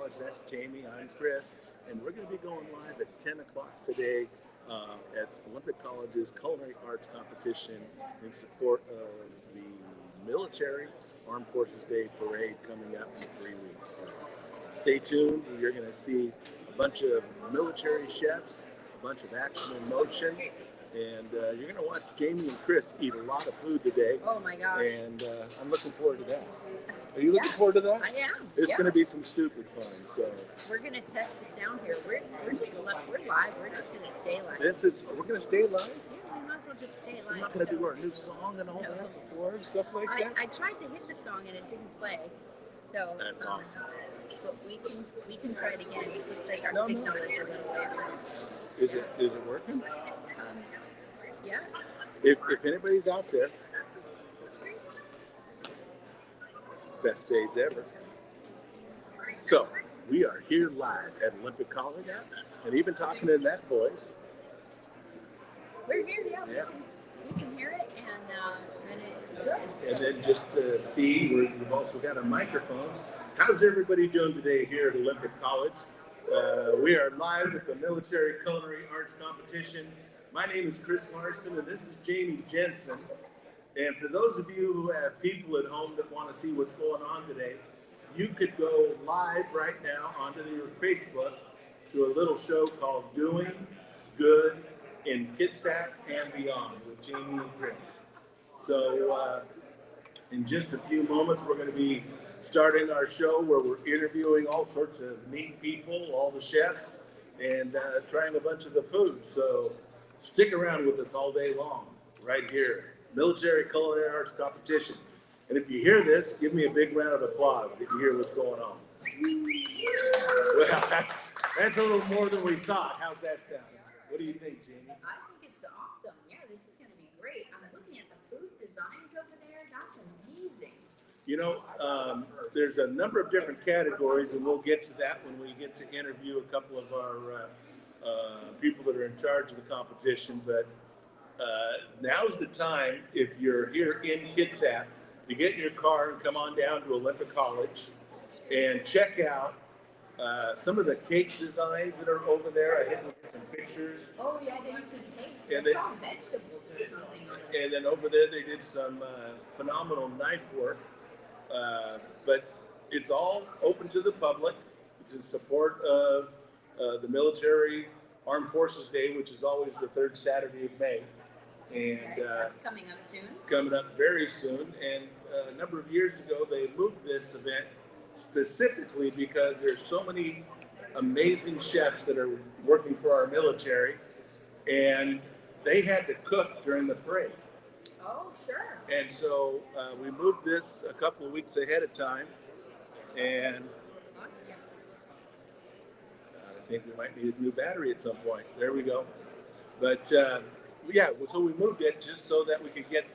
College. That's Jamie. I'm Chris. And we're going to be going live at 10 o'clock today at Olympic College's Culinary Arts Competition in support of the Military Armed Forces Day Parade coming up in 3 weeks. So stay tuned. You're going to see a bunch of military chefs, a bunch of action in motion, and you're going to watch Jamie and Chris eat a lot of food today. Oh my gosh. And I'm looking forward to that. Are you looking forward to that? I am. It's going to be some stupid fun. So we're going to test the sound here. We're just live. We're just going to stay live. We're going to stay live. Yeah, we might as well just stay live. We're not going to do our new song and all that before and stuff like that. I tried to hit the song and it didn't play. So that's awesome. But we can try it again. It looks like our signal is a little bit. Is it working? Yeah. If anybody's out there, best days ever. So we are here live at Olympic College, and even talking in that voice. We're here, yeah. We can hear it, and it's good. And then just to see, we've also got a microphone. How's everybody doing today here at Olympic College? We are live at the Military Culinary Arts Competition. My name is Chris Larson, and this is Jamie Jensen. And for those of you who have people at home that want to see what's going on today, you could go live right now onto your Facebook to a little show called Doing Good in Kitsap and Beyond with Jamie and Chris. So in just a few moments, we're going to be starting our show where we're interviewing all sorts of neat people, all the chefs, and trying a bunch of the food. So stick around with us all day long, right here. Military Culinary Arts Competition. And if you hear this, give me a big round of applause if you hear what's going on. Well, that's a little more than we thought. How's that sound? What do you think, Jamie? I think it's awesome. Yeah, this is going to be great. I'm looking at the food designs over there. That's amazing. You know, there's a number of different categories, and we'll get to that when we get to interview a couple of our people that are in charge of the competition. But now's the time, if you're here in Kitsap, to get in your car and come on down to Olympic College and check out some of the cake designs that are over there. I did some pictures. Oh yeah, I did some cakes. And I saw vegetables or something on it. And then over there they did some phenomenal knife work. But it's all open to the public. It's in support of the Military Armed Forces Day, which is always the third Saturday of May. And that's coming up soon. Coming up very soon. And a number of years ago, they moved this event specifically because there's so many amazing chefs that are working for our military, and they had to cook during the parade. Oh, sure. And so we moved this a couple of weeks ahead of time, and I think we might need a new battery at some point. There we go. But yeah, so we moved it just so that we could get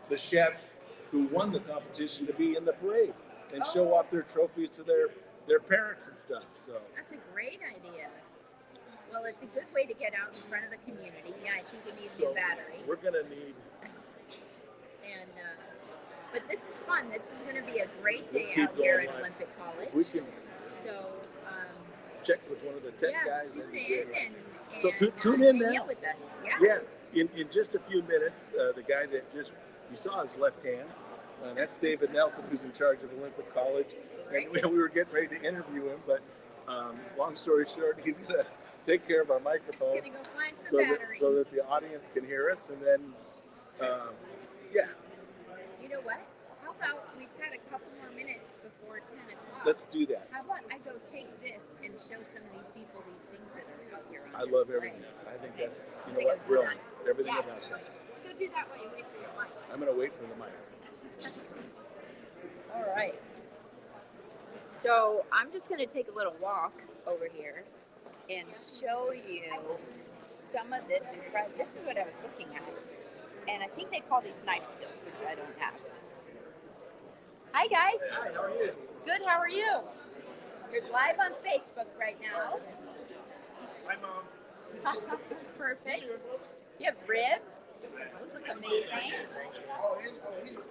the chefs who won the competition to be in the parade and show off their trophies to their parents and stuff. So that's a great idea. Well, it's a good way to get out in front of the community. Yeah, I think we need a new battery. We're gonna need. And but this is fun. This is going to be a great day out here at Olympic College. We can check with one of the tech guys. Tune in and so tune in now. With us. Yeah. In just a few minutes, the guy that you saw his left hand. That's David Nelson, who's in charge of Olympic College. And we were getting ready to interview him, but long story short, he's going to take care of our microphone go find some so that the audience can hear us. And then, yeah. You know what? How about we've got a couple more minutes before 10 o'clock. Let's do that. How about I go take this and show some of these people these things that are out here on I love everything. I think that's, you know what, brilliant. Everything about that. Let's go do that while you wait for your mic. I'm going to wait for the mic. All right. So I'm just going to take a little walk over here and show you some of this. This is what I was looking at. And I think they call these knife skills, which I don't have. Hi, guys. Hi, how are you? Good, how are you? You're live on Facebook right now. Hi, Mom. Perfect. You have ribs? Those look amazing.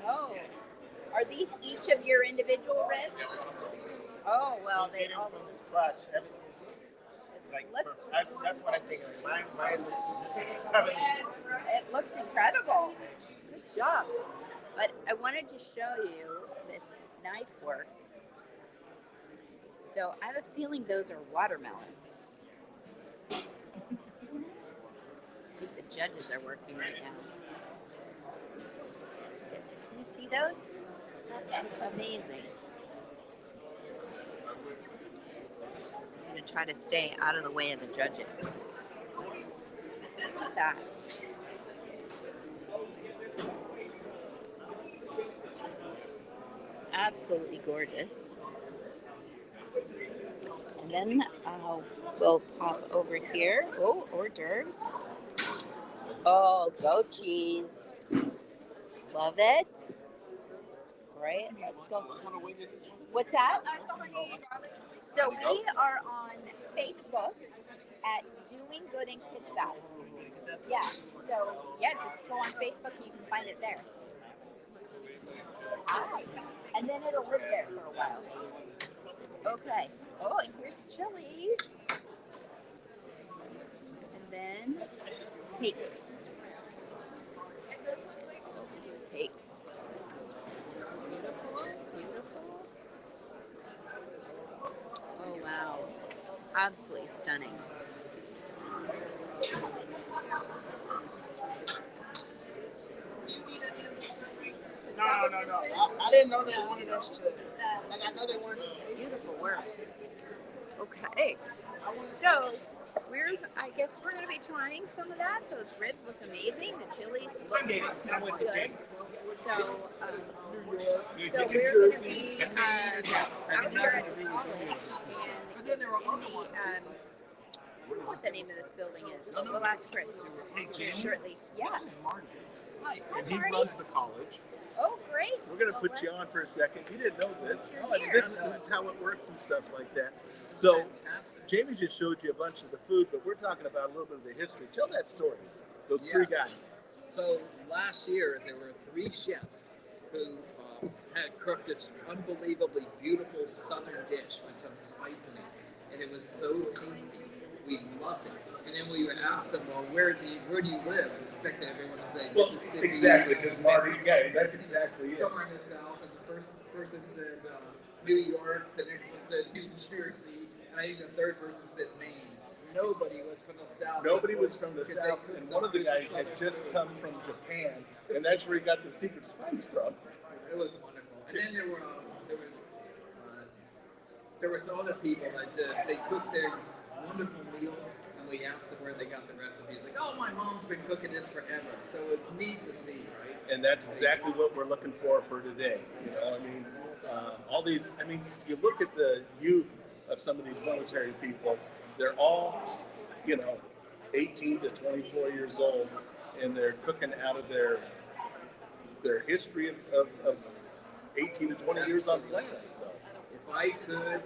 Oh, are these each of your individual ribs? Oh well, Don't they get it all from the scratch. Everything's like looks. that's what I think. Mine looks perfect. It looks incredible. Good job. But I wanted to show you this knife work. So I have a feeling those are watermelons. I think the judges are working right now. Can you see those? That's amazing. I'm going to try to stay out of the way of the judges. Look at that. Absolutely gorgeous. And then we'll pop over here. Oh, hors d'oeuvres. Oh, goat cheese. Love it. Right, let's go. What's that? So we are on Facebook at Doing Good in Kitsap. Yeah. So yeah, just go on Facebook and you can find it there. Hi. And then it'll live there for a while. Okay. Oh, and here's chili. And then cakes. These cakes. Beautiful, beautiful. Oh wow. Absolutely stunning. No. I didn't know they wanted us to. Like I know they wanted to taste. Beautiful work. Okay. So I guess we're gonna be trying some of that. Those ribs look amazing. The chili looks and smells good. So so we're gonna be out here at the college, and it's in the I don't know what the name of this building is. We'll ask Chris Hey, Jamie, shortly. Yeah. this is Marty, Hi, and he Marty. runs the college. Oh, great. We're going to Well, put you on for a second. You didn't know this. You're here. This is how it works and stuff like that. So, Jamie just showed you a bunch of the food, but we're talking about a little bit of the history. Tell that story. Those three guys. So last year there were 3 chefs who had cooked this unbelievably beautiful southern dish with some spice in it, and it was so tasty. We loved it. And then we would ask them, well, where do you live? We expected everyone to say Mississippi. Exactly, because Marty, yeah, that's exactly it. Somewhere in the South, and the first person said New York, the next one said New Jersey, and I think the third person said Maine. Nobody was from the South. Nobody was from the South, and one of the guys had just come from Japan, and that's where he got the secret spice from. It was wonderful. And then there were some other people that they cooked their wonderful meals, and we asked them where they got the recipes. Like, oh, my mom's been cooking this forever. So it's neat to see, right? And that's exactly what we're looking for today. You know, I mean, all these. I mean, you look at the youth of some of these military people. They're all, 18 to 24 years old, and they're cooking out of their history of 18 to 20 years on planet. So, if I could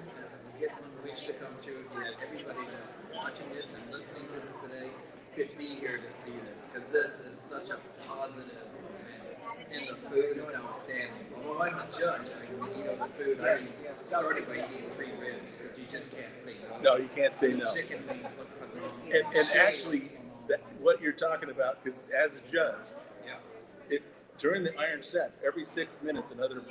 get one wish to come true again, everybody that's watching this and listening to this today could be here to see this, because this is such a positive event, and the food is outstanding. Although I'm a judge, I can eat all the food. I started by eating 3 ribs, but you just can't say no. No, you can't say no. Chicken wings look phenomenal. And actually, what you're talking about, because as a judge, during the Iron Chef, every 6 minutes another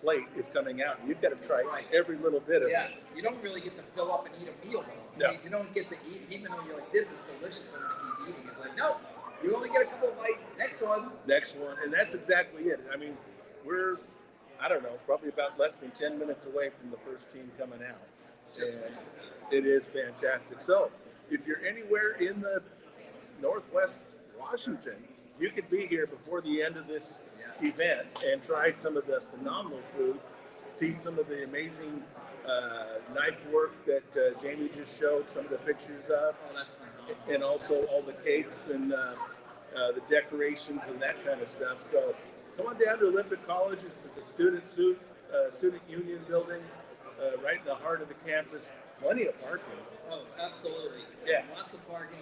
plate is coming out. You've got to try every little bit of it. Yes, you don't really get to fill up and eat a meal. No. You don't get to eat, even though you're like, this is delicious, I'm going to keep eating. It's like, no, you only get a couple of bites. Next one. And that's exactly it. I mean, we're, I don't know, probably about less than 10 minutes away from the first team coming out. And it is fantastic. So, if you're anywhere in the Northwest Washington, you could be here before the end of this event and try some of the phenomenal food, see some of the amazing knife work that Jamie just showed some of the pictures of, and also all the cakes and the decorations and that kind of stuff. So come on down to Olympic College. It's the student union building, right in the heart of the campus. Plenty of parking. Oh, absolutely. Yeah. Lots of parking.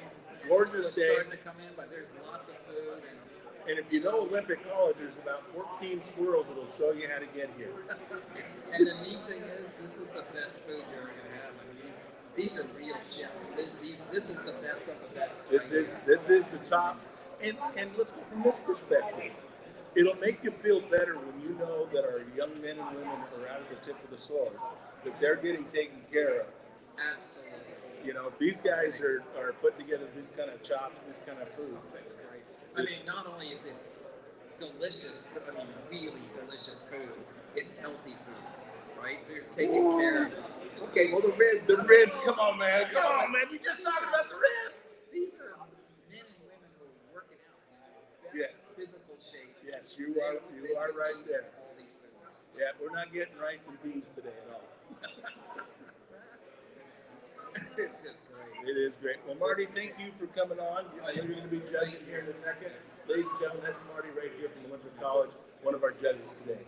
Gorgeous People are day. starting to come in, but there's lots of food. And if you know Olympic College, there's about 14 squirrels that'll show you how to get here. And the neat thing is, this is the best food you're going to have. I mean, these are real chefs. This is the best of the best. This is the top. And let's go from this perspective. It'll make you feel better when you know that our young men and women are out of the tip of the sword, that they're getting taken care of. Absolutely. You know, if these guys are putting together this kind of chops, this kind of food, That's great. I mean, not only is it delicious, I mean, really delicious food, it's healthy food, right? So you're taking care of. Okay, well, the ribs. The ribs, come on, man. Come on, man. We just talked about the ribs. These are men and women who are working out in the best physical shape. Yes, you are right there. All these foods. Yeah, we're not getting rice and beans today at all. It's just great. It is great. Well, Marty, thank you for coming on. I know you're going to be judging here in a second. Ladies and gentlemen, that's Marty right here from Olympic College, one of our judges today.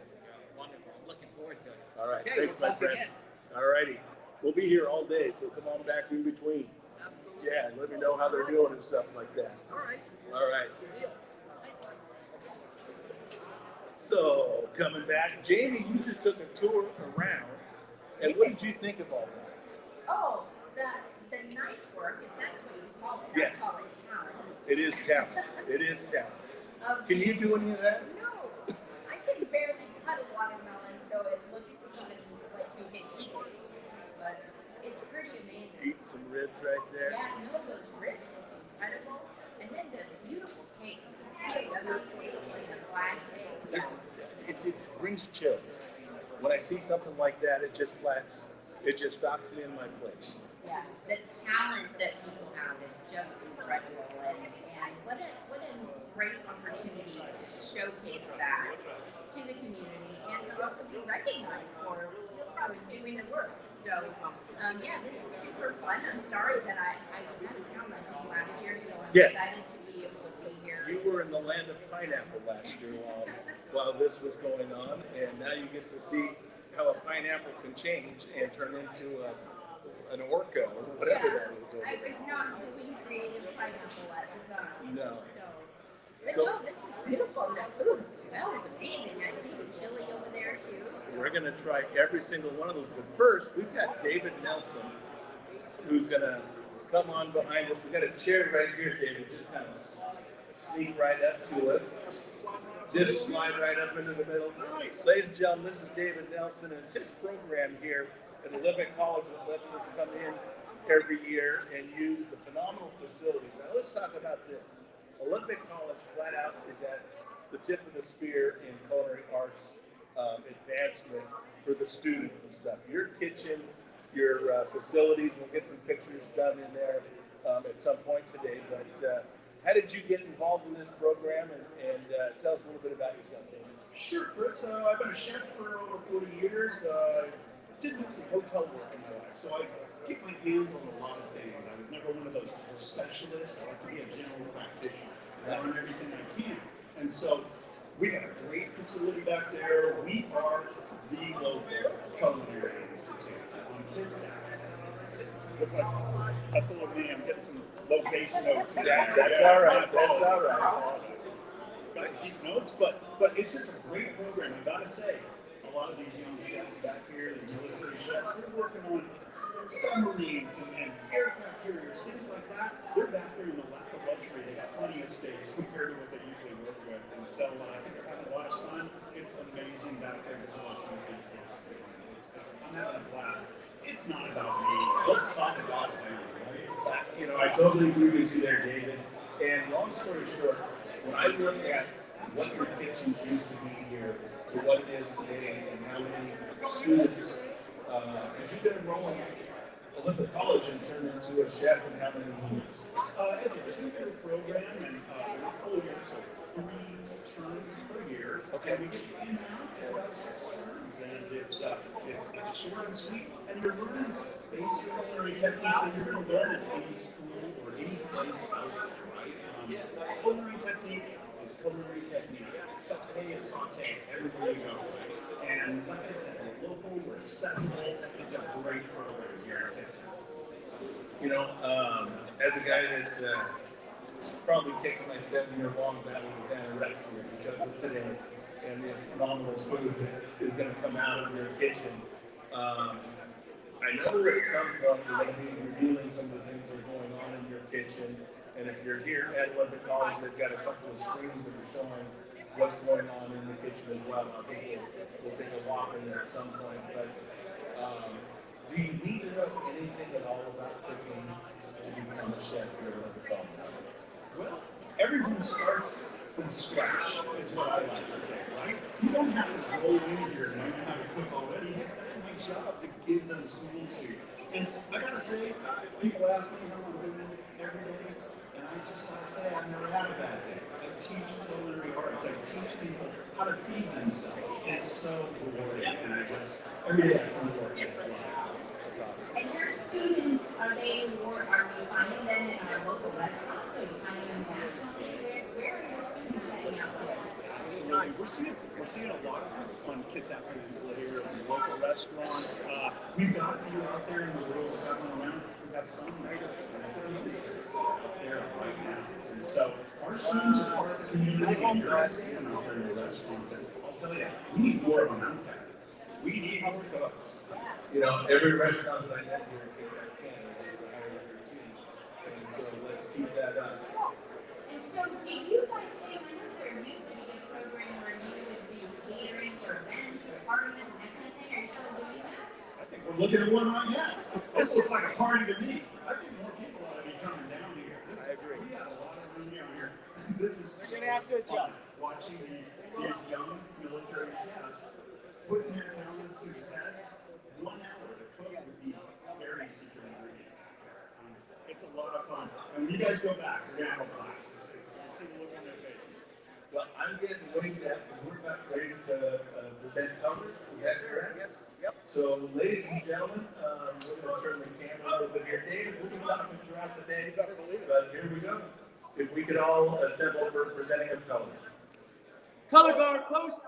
Wonderful. I'm looking forward to it. All right. Okay, Thanks, we'll my talk friend. again. All righty. We'll be here all day, so come on back in between. Absolutely. Yeah, let me know how they're doing and stuff like that. All right. All right. Deal. So, coming back, Jamie, you just took a tour around, and what did you think of all that? Oh, the knife work, if that's what you call it. Yes. I call it talent. It is talent. It is talent. Can you do any of that? No, I can barely cut a watermelon, so it looks even like you can eat it. But it's pretty amazing. Eating some ribs right there. Yeah, no, those ribs look incredible. And then the beautiful cakes. Cakes like a black cake. It brings chills. When I see something like that, it just stops me in my place. Yeah, the talent that people have is just incredible, and what a great opportunity to showcase that to the community and to also be recognized for doing the work. So, yeah, this is super fun. I'm sorry that I was out of town last year, so I'm excited to be able to be here. You were in the land of pineapple last year while this was going on, and now you get to see how a pineapple can change and turn into an orca or whatever that is. I was not doing creative pineapple at the time. No. So, no, this is beautiful. The food smells amazing. I see the chili over there too. So. We're going to try every single one of those. But first, we've got David Nelson, who's going to come on behind us. We've got a chair right here, David. Just kind of sneak right up to us. Just slide right up into the middle. Ladies and gentlemen, this is David Nelson, and it's his program here at Olympic College that lets us come in every year and use the phenomenal facilities. Now, let's talk about this. Olympic College, flat out, is at the tip of the spear in culinary arts advancement for the students and stuff. Your kitchen, your facilities, we'll get some pictures done in there at some point today. But how did you get involved in this program, and tell us a little bit about yourself, David? Sure, Chris. I've been a chef for over 40 years. Did mostly hotel work in my life, so I get my hands on a lot of things. I was never one of those specialists. I like to be a general practitioner. Learn everything I can. And so we have a great facility back there. We are the local culinary institute on KidSat. Looks like that's a little me. I'm getting some low bass notes. That's all right. That's all right. Got to keep notes, but it's just a great program. I gotta say, a lot of these young chefs back here, the military chefs, they're working on submarines and aircraft carriers, things like that. They're back there in the lap of luxury. They got plenty of space compared to what they usually work with. And so I think they're having a lot of fun. It's amazing back there to watch these guys. I'm having a blast. It's not about me. Let's talk about you, right? You know, I totally agree with you there, David. And long story short, when I look at what your kitchens used to be here to what it is today and how many students, because you've been enrolling Olympic College and turned into a chef in how many years? It's a 2-year program, and not full year, so 3 terms per year. Okay. And we get you in and out in about 6 terms, and it's short and sweet, and you're learning basic culinary techniques that you're going to learn at any school or any place out there, right? Culinary technique is culinary technique. Saute is saute everywhere you go. And like I said, we're local, we're accessible. It's a great program here at KidSat. You know, as a guy that probably taken my 7-year-long battle with anorexia because of today and the phenomenal food that is going to come out of your kitchen. I know at some point you're going to be revealing some of the things that are going on in your kitchen. And if you're here at Olympic College, they've got a couple of screens that are showing what's going on in the kitchen as well. I think we'll take a walk in there at some point. But do you need to know anything at all about cooking to become a chef here at Olympic College? Well, everyone starts from scratch, is what I like to say, right? You don't have to roll in here and learn how to cook already. Heck, that's my job to give them tools to you. And I gotta say, people ask me how I'm doing every day, and I just gotta say I've never had a bad day. I teach culinary arts. I teach people how to feed themselves. It's so rewarding, and every day I come to work, it's like, and your students, are we finding them in our local restaurants? Are you finding them downtown? Where are your students heading out to? absolutely. We're seeing a lot on Kitsap Peninsula here in local restaurants. We've got a few out there in the world traveling around. We have some writers that are out there right now. And so our students are part of the community. You're going to see them out there in the restaurants. And I'll tell you, we need more of them out there. We need more cooks. You know, every restaurant that I get here in Kitsap Canada is to hire your team. And so let's keep that up. And so, do you guys think, I know there used to be a program where you would do catering for events or parties and that kind of thing. Are you still doing that? I think we're looking at one right now. This looks like a party to me. I think more people ought to be coming down here. I agree. We have a lot of room down here. This is We're gonna have to adjust. Watching these young military chefs putting their talents to the test. 1 hour to cook would be a very secret ingredient. It's a lot of fun. And when you guys go back, we're gonna have a blast. You'll see the look on their faces. Well, I'm getting winged at because we're about ready to present colors. Is that correct? Yes. Yep. So, ladies and gentlemen, we're going to turn the camera a little bit here. David, we'll be talking throughout the day. But here we go. If we could all assemble for presenting of colors. Color guard post.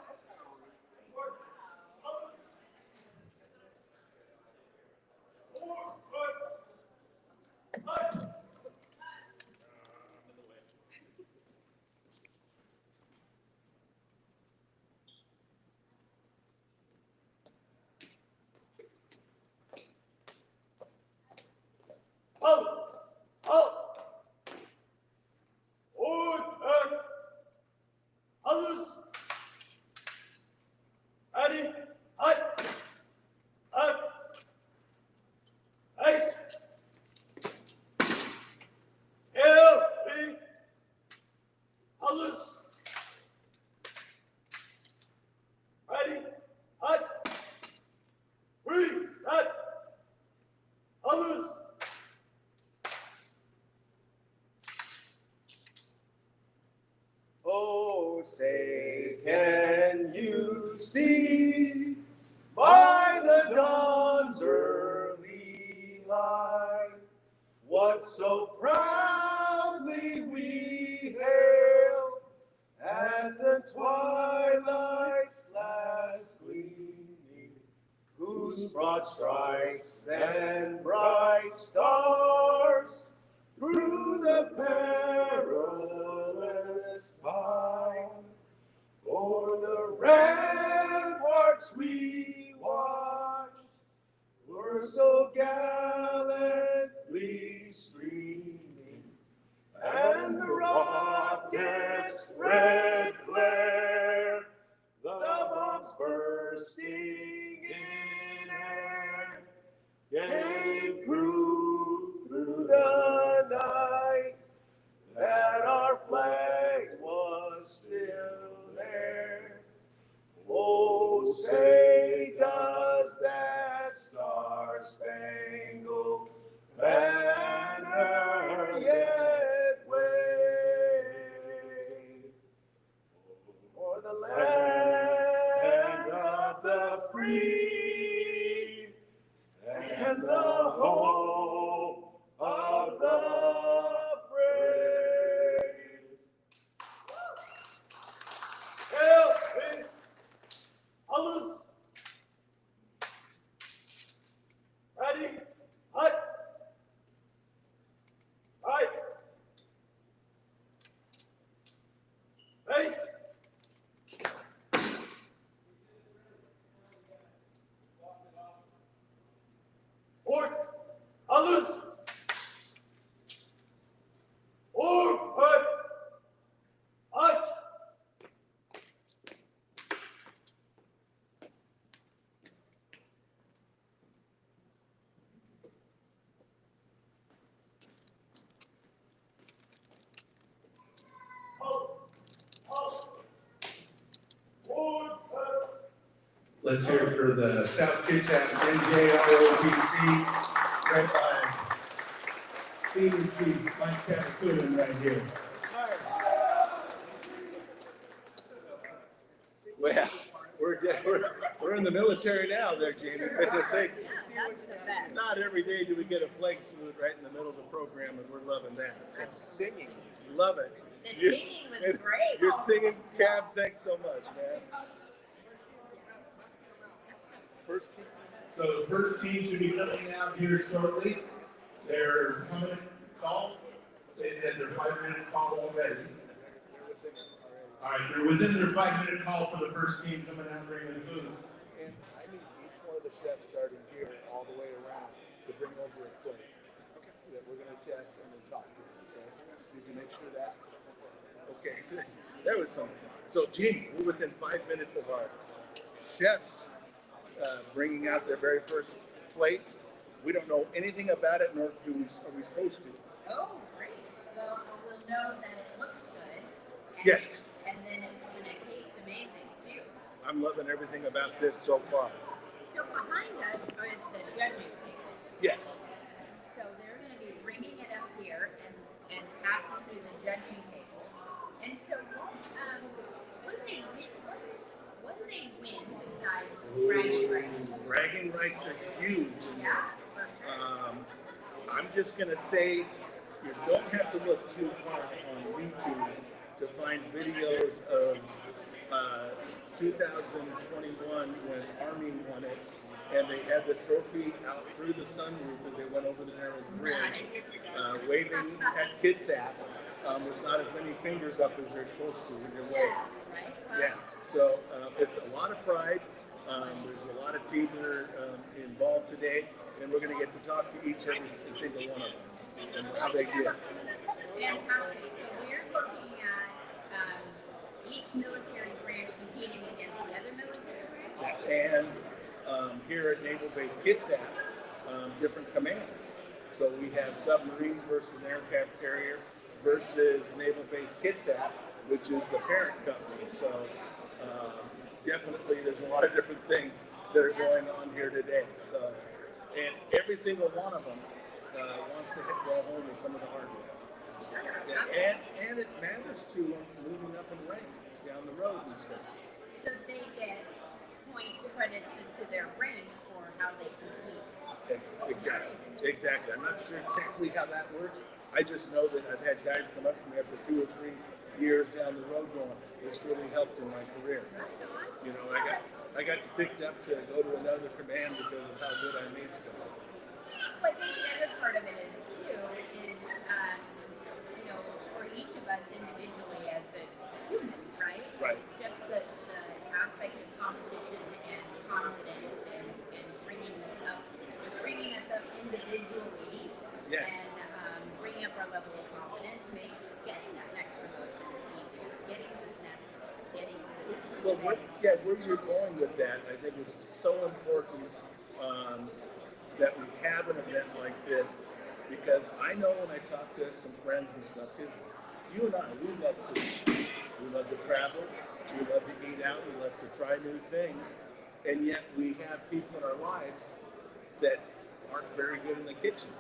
Oh, say, can you see by the dawn's early light what so proudly we hail at the twilight's last gleaming, whose broad stripes and bright stars through the perilous fight, o'er the ramparts we watched, were so gallantly streaming, and the rocket's red glare, the bombs bursting in air, gave proof through the night that our flag was still there. Oh, say does that star-spangled banner yet wave o'er the land of the free and the hope of the brave? Help me, others. Ready? Let's hear it for the South Kitsap NJROTC, right by Senior Chief Mike Caputin right here. Well, we're in the military now there, Jamie. Goodness sakes. That's the best. Not every day do we get a flag salute right in the middle of the program, and we're loving that. So, And singing. love it. The You're- singing was great. You're singing, Cab. Thanks so much, man. So the first team should be coming out here shortly. They're coming to call. They had their 5-minute call already. All right, they're within their 5-minute call for the first team coming out bringing food. And I need each one of the chefs starting here all the way around to bring over a plate that we're going to test and then talk to. Okay? You can make sure that's Okay, there was some. So, Jamie, we're within 5 minutes of our chefs bringing out their very first plate. We don't know anything about it, nor are we supposed to. Oh, great. Well, we'll know that it looks good. And, Yes. And then it's going to taste amazing, too. I'm loving everything about this so far. So behind us is the judging table. Yes. So they're going to be bringing it up here and passing through the judging table. And so what do they win? What do they win besides bragging rights? Bragging rights are huge in Yeah, this. for sure. I'm just going to say you don't have to look too far on YouTube to find videos of 2021 when Army won it, and they had the trophy out through the sunroof as they went over the Narrows Bridge, waving at Kitsap with not as many fingers up as they're supposed to when you're waving. Yeah, right? Yeah, so it's a lot of pride. There's a lot of teams that are involved today, and we're going to get to talk to every single one of them and how they did. Fantastic. So we're looking at each military branch competing against the other military branch. And here at Naval Base Kitsap, different commands. So we have submarines versus an aircraft carrier versus Naval Base Kitsap, which is the parent company. So definitely there's a lot of different things that are going on here today. So, and every single one of them wants to go home with some of the hardware. Yeah, and it matters to them moving up in rank down the road and stuff. So they get points credited to their rank for how they compete. Exactly. I'm not sure exactly how that works. I just know that I've had guys come up to me after 2 or 3 years down the road going, this really helped in my career. You know, I got picked up to go to another command because of how good I made stuff. Well, I think the other part of it is too you know, for each of us individually as a human, right? Right. Just the aspect of competition and confidence and bringing us up individually. Yes. And bringing up our level of confidence makes getting that next promotion easier. Getting to the next Well, where you're going with that, I think is so important that we have an event like this, because I know when I talk to some friends and stuff, because you and I, we love food. We love to travel. We love to eat out. We love to try new things. And yet we have people in our lives that aren't very good in the kitchen.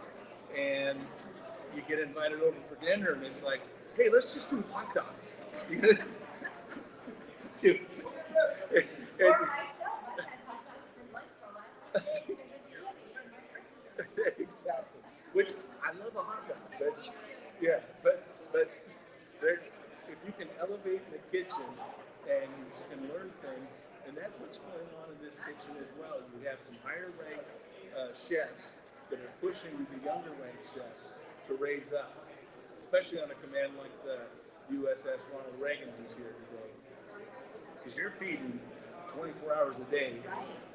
And you get invited over for dinner and it's like, hey, let's just do hot dogs. Or myself, I've had hot dogs for lunch for the last 2 days. Exactly. Which I love a hot dog, but yeah, but there, if you can elevate the kitchen and you can learn things, and that's what's going on in this kitchen as well. You have some higher ranked chefs that are pushing the younger ranked chefs to raise up, especially on a command like the USS Ronald Reagan who's here today, because you're feeding 24 hours a day.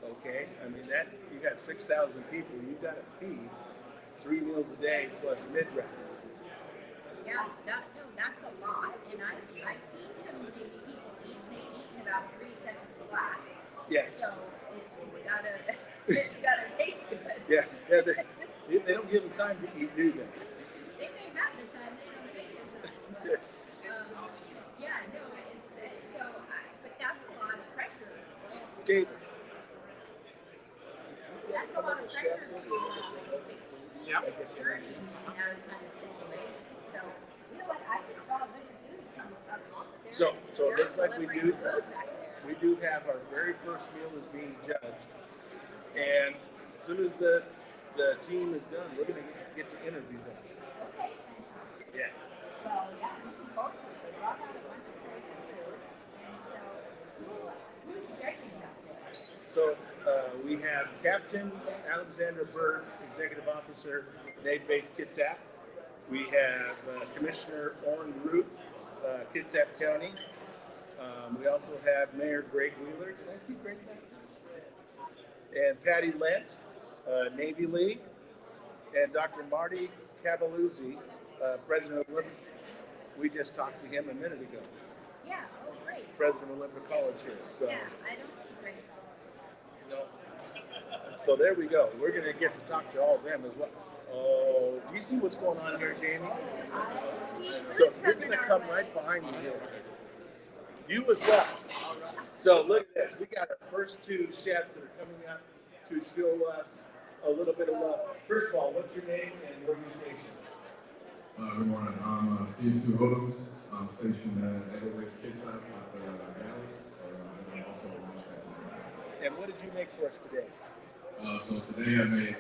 Okay, I mean that you got 6,000 people. You got to feed 3 meals a day plus mid-rounds. Yeah, that's a lot. And I've seen some people eat. They eat in about 3 seconds flat. Yes. So it's gotta taste good. Yeah. They don't give them time to eat, do they? They may have the time. They don't take it. Yeah, no, it's but that's a lot of pressure. Okay, That's a lot of pressure to Yep. make sure in that kind of situation. So, you know what? I just saw a bunch of food come up there. So it looks like we delivering do food back there. we do have our very first meal is being judged, and as soon as the team is done, we're gonna get to interview them. Okay, fantastic. Yeah. Well, yeah, I'm looking forward to it. They brought out a bunch of trays of food. And so, who's judging up there? So we have Captain Alexander Bird, Executive Officer, Nave-based Kitsap. We have Commissioner Orrin Root, Kitsap County. We also have Mayor Greg Wheeler. Did I see Greg back? And Patty Lent, Navy League. And Dr. Marty Cavalluzzi, President of Olympic. We just talked to him a minute ago. Yeah, oh, great. President of Olympic College here. So. Yeah, I don't see great. So there we go. We're going to get to talk to all of them as well. Oh, do you see what's going on here, Jamie? I see So food you're coming going to our come way. right behind me here. You as well. So look at this. We got our first two chefs that are coming up to show us a little bit of love. First of all, what's your name and where are you stationed? Good morning. I'm CS2 Hold'ems. I'm stationed at Edelweiss Kitsap at the galley. I'm also a lunch at And what did you make for us today? So today I made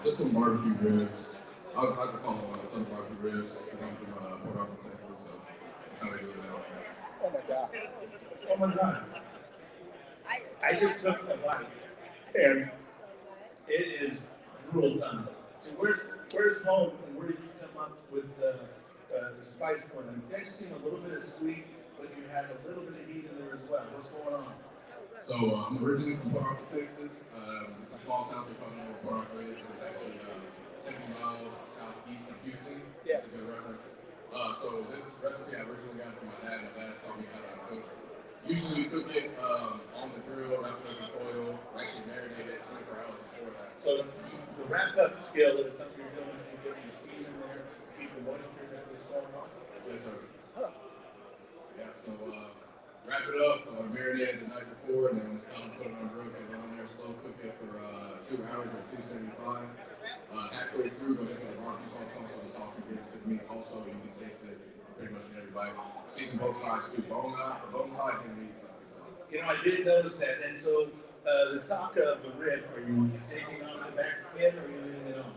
just some barbecue ribs. I could call them Southern barbecue ribs because I'm from Port Arthur, Texas. So that's how they do it now. Oh my God. Oh my God. I just took a bite and it is drool time. So where's home and where did you come up with the spice point? You guys seem a little bit of sweet, but you have a little bit of heat in there as well. What's going on? So I'm originally from Port Arthur, Texas. It's a small town, so you probably know where Port Arthur is. It's actually 70 miles southeast of Houston. Yeah. That's a good reference. So this recipe I originally got from my dad. My dad taught me how to cook. Usually we cook it on the grill, wrapped up in foil. We actually marinate it 24 hours before that. So the wrap up skill is something you're doing to get some steam in there, keep the moisture that's going on. Yes, sir. Huh. Yeah, so wrap it up, marinate it the night before, and then when it's time to put it on the grill, put it on there, slow cook it for 2 hours at 275. Halfway through, go ahead and put the barbecue sauce on so the sauce can get into the meat. Also, you can taste it pretty much in every bite. Season both sides too. Bone side and meat side. So. You know, I did notice that. And so the top of the rib, are you taking off the back skin or are you leaving it on?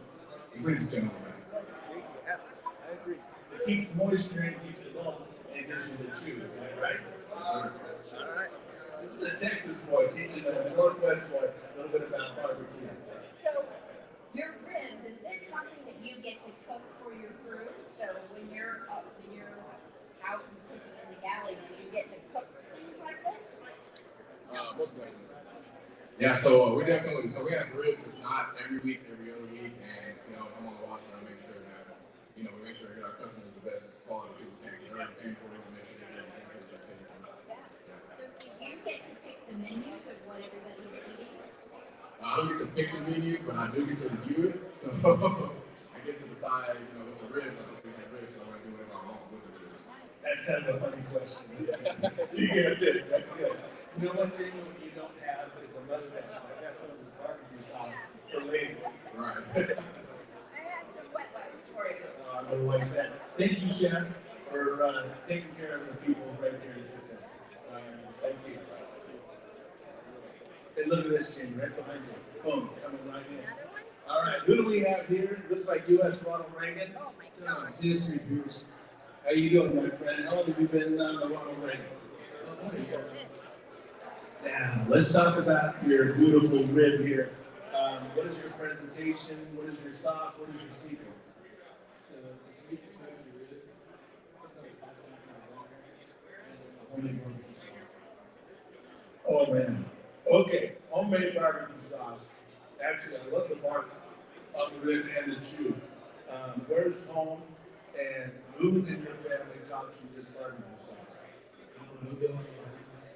Complete skin on the back. See, you have it. I agree. It keeps moisture in, keeps it long, and it gives you the chew. Is that right? Yes, sir. All right. This is a Texas boy teaching a Northwest boy a little bit about barbecue. So, your ribs, is this something that you get to cook for your crew? So when you're out and cooking in the galley, do you get to cook things like this? Most definitely. Yeah, so we have ribs. It's not every week, every other week, and I'm on the watch and I make sure that we make sure we get our customers the best quality food we can. They're paying for it, we make sure they get exactly what they're paying for. Yeah. So do you get to pick the menus of what everybody's eating? I don't get to pick the menu, but I do get to review it. So I get to decide, with the ribs, I don't have ribs, so I do whatever I want with the ribs. That's kind of a funny question. You get it. That's good. You know what, Jamie, what you don't have is a mustache. I got some of this barbecue sauce for later. Right. I have some wet wipes for you. I really like that. Thank you, Chef, for taking care of the people right here in Pittsburgh. Thank you. And look at this, Jamie, right behind you. Boom, coming right in. Another one? All right, who do we have here? Looks like U.S. Ronald Reagan. Oh my God. CS3 viewers. How you doing, my friend? How long have you been Ronald Reagan? This. Now, let's talk about your beautiful rib here. What is your presentation? What is your sauce? What is your secret? So it's a sweet smoky rib. Sometimes passed out from my grandparents, and it's a homemade barbecue sauce. Oh man. Okay, homemade barbecue sauce. Actually, I love the bark on the rib and the chew. Where's home? And who in your family taught you this barbecue sauce? I'm from Mobile, Alabama,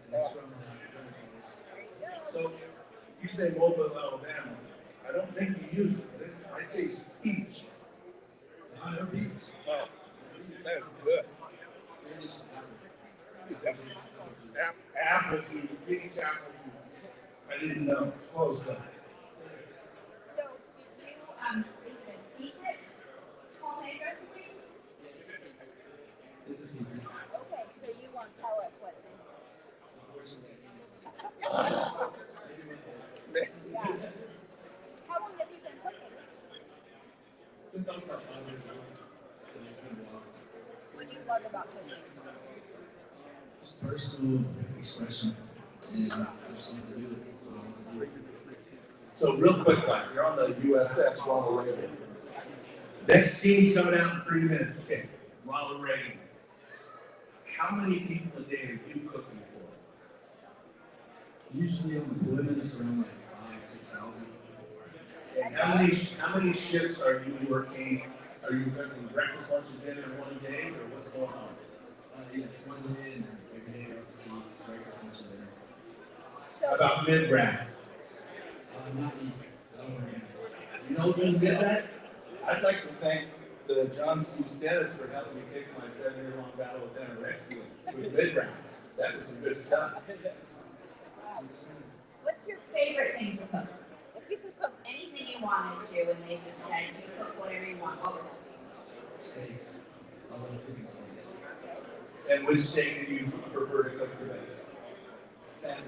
and it's from grandfather. So you say Mobile, Alabama. I don't think you used it. I taste peach. I know peach. Oh, that's good. And it's Apple juice, peach apple juice. I didn't know. Close that. It's a secret. Okay, so you won't tell us what's in Unfortunately, it. Yeah. How long have you been cooking? since I was about 5 years old, so it's been a while. What do you love about cooking? Just personal expression, and I just like to do it. So I want to do it. So real quick, Mike, you're on the USS Ronald Reagan. Next team's coming out in 3 minutes. Okay, Ronald Reagan. How many people a day are you cooking for? Usually on deployment, it's around like 5,000 to 6,000. And how many shifts are you working? Are you cooking breakfast, lunch, and dinner in one day, or what's going on? Yeah, it's one day, and every day I see it's breakfast, lunch, and dinner. How about mid-rats? Not me. I don't work nights. You don't do mid-rats? I'd like to thank the John C. Stennis for helping me kick my 7-year-long battle with anorexia with mid-rats. That was some good stuff. What's your favorite thing to cook? If you could cook anything you wanted to, and they just said you cook whatever you want, what would that be? Steaks. I love cooking steaks. And which steak do you prefer to cook the best? Fat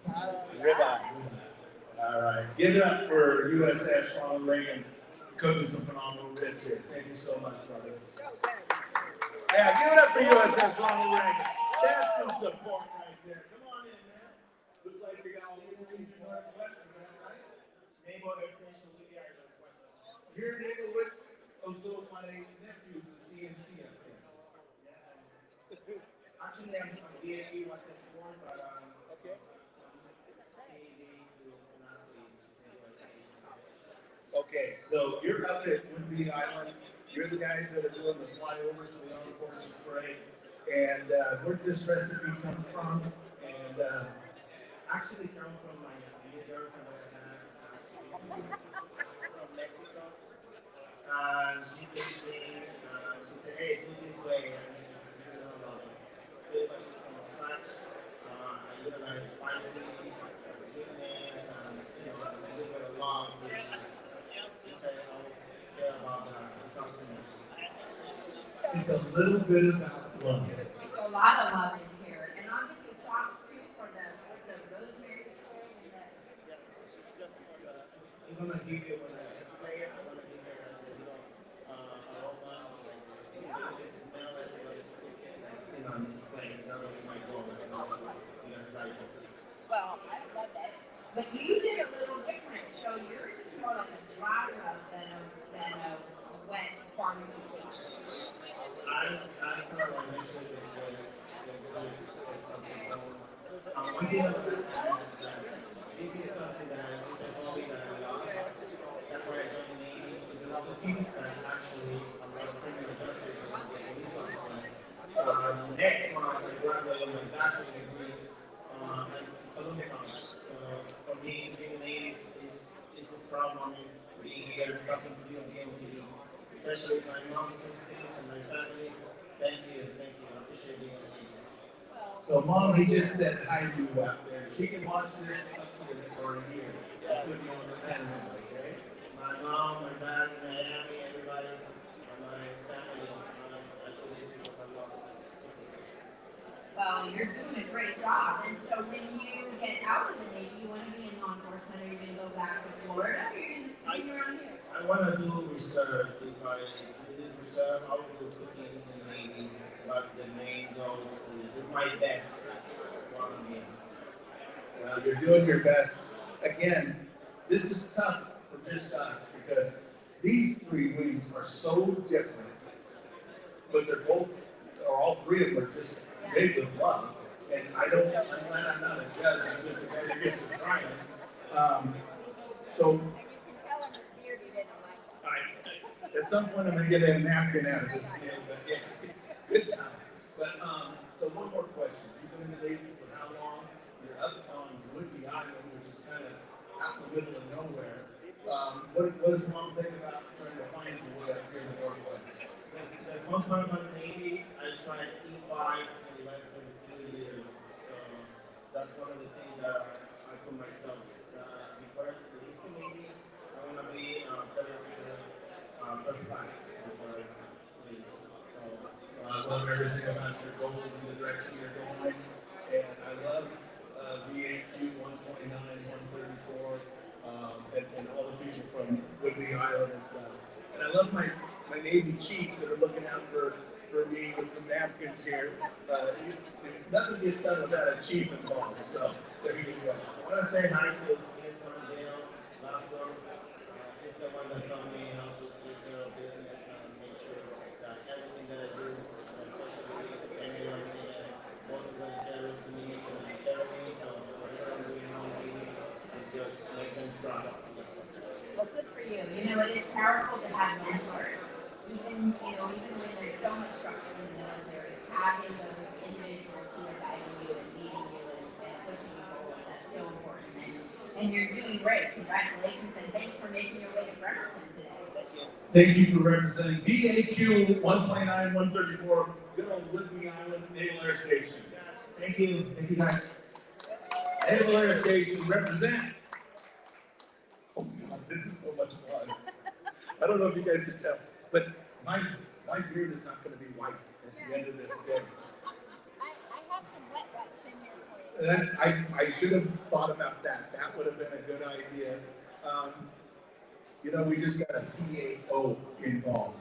ribeye. Ribeye. All right. Give it up for USS Ronald Reagan cooking some phenomenal ribs here. Thank you so much, brother. Yeah, give it up for USS Ronald Reagan. That's some support right there. Come on in, man. Looks like we got neighborhood questions, right? Neighborhood question, we got a question. Your neighborhood, also my nephew's the CNC up there. Actually, I'm DAE 134, but Okay. Okay, so you're up at Woodby Island. You're the guys that are doing the flyovers for the Armed Forces Parade. And where did this recipe come from? And actually come from my new girlfriend that I had. She's from Mexico. She teach me, she said, hey, do this way. And pretty much from scratch. I utilize spicy, sweetness, and a little bit of love, which I always care about the customers. it's a little bit about love. It's a lot of love in here, and I'll give you props too for the rosemary spray and the. Yes, it's just for the. I'm gonna give you when I display it. I'm gonna give you a little aroma. You can smell it when it's cooking, like on display. That was my goal. You guys like it. Well, I love it. But you did a little different. So yours is more like a dry rub than a wet barbecue sauce. I kind of like make sure that the goods one thing about it is that this is something that is a hobby that I love. That's why I joined the Navy to do cooking. And actually, a lot of criminal justice as a police officer. Next month, I graduated my bachelor's degree at Columbia College. So for me, being in the Navy is a problem. Being here, talking to you on the MTV, especially my mom's sisters and my family. Thank you. I appreciate being in the Navy. So mom, he just said hi to you out there. She can watch this for a year. That's what you want to let them know, okay? My mom, my dad, Miami, everybody, and my family. I do this because I love it. Well, you're doing a great job. And so when you get out of the Navy, you want to be in law enforcement, or you're going to go back to Florida, or you're going to stay around here? I want to do reserve. If I do reserve, I will do cooking in the Navy. But the main goal is to do my best while I'm here. Well, you're doing your best. Again, this is tough for just us because these three wings are so different, but they're both, or all three of them are just made with love. And I'm glad I'm not a judge. I'm just a guy that gets to try them. So at some point, I'm going to get a napkin out of this thing, but yeah, good time. But so one more question. You've been in the Navy for how long? You're up on Woodby Island, which is kind of out in the middle of nowhere. What does mom think about trying to find your way up here in the Northwest? The fun part about the Navy, I tried E5 in less than 2 years. So that's one of the things that I put myself. Before I leave the Navy, I want to be better first class before I leave. So I love everything about your goals and the direction you're going. And I love VAQ 129, 134, and all the people from Whidbey Island and stuff. And I love my Navy chiefs that are looking out for me with some napkins here. Nothing gets done without a chief involved, so there you go. I want to say hi to Cesar Dale last one. He's the one that taught me how to take care of business and make sure that everything that I do, especially anyone that wasn't going to carry to me, can carry me. So whatever I'm doing now, is just make them proud. Well, good for you. You know, it is powerful to have mentors. Even when there's so much structure in the military, having those individuals who are guiding you and leading you and pushing you forward, that's so important. And you're doing great. Congratulations, and thanks for making your way to Bremerton today. Thank you for representing VAQ 129, 134, good old Whidbey Island Naval Air Station. Thank you guys. Naval Air Station, represent. Oh God, this is so much fun. I don't know if you guys can tell, but my beard is not going to be white at the end of this day. I have some wet wipes in here for you. I should have thought about that. That would have been a good idea. We just got a PAO involved.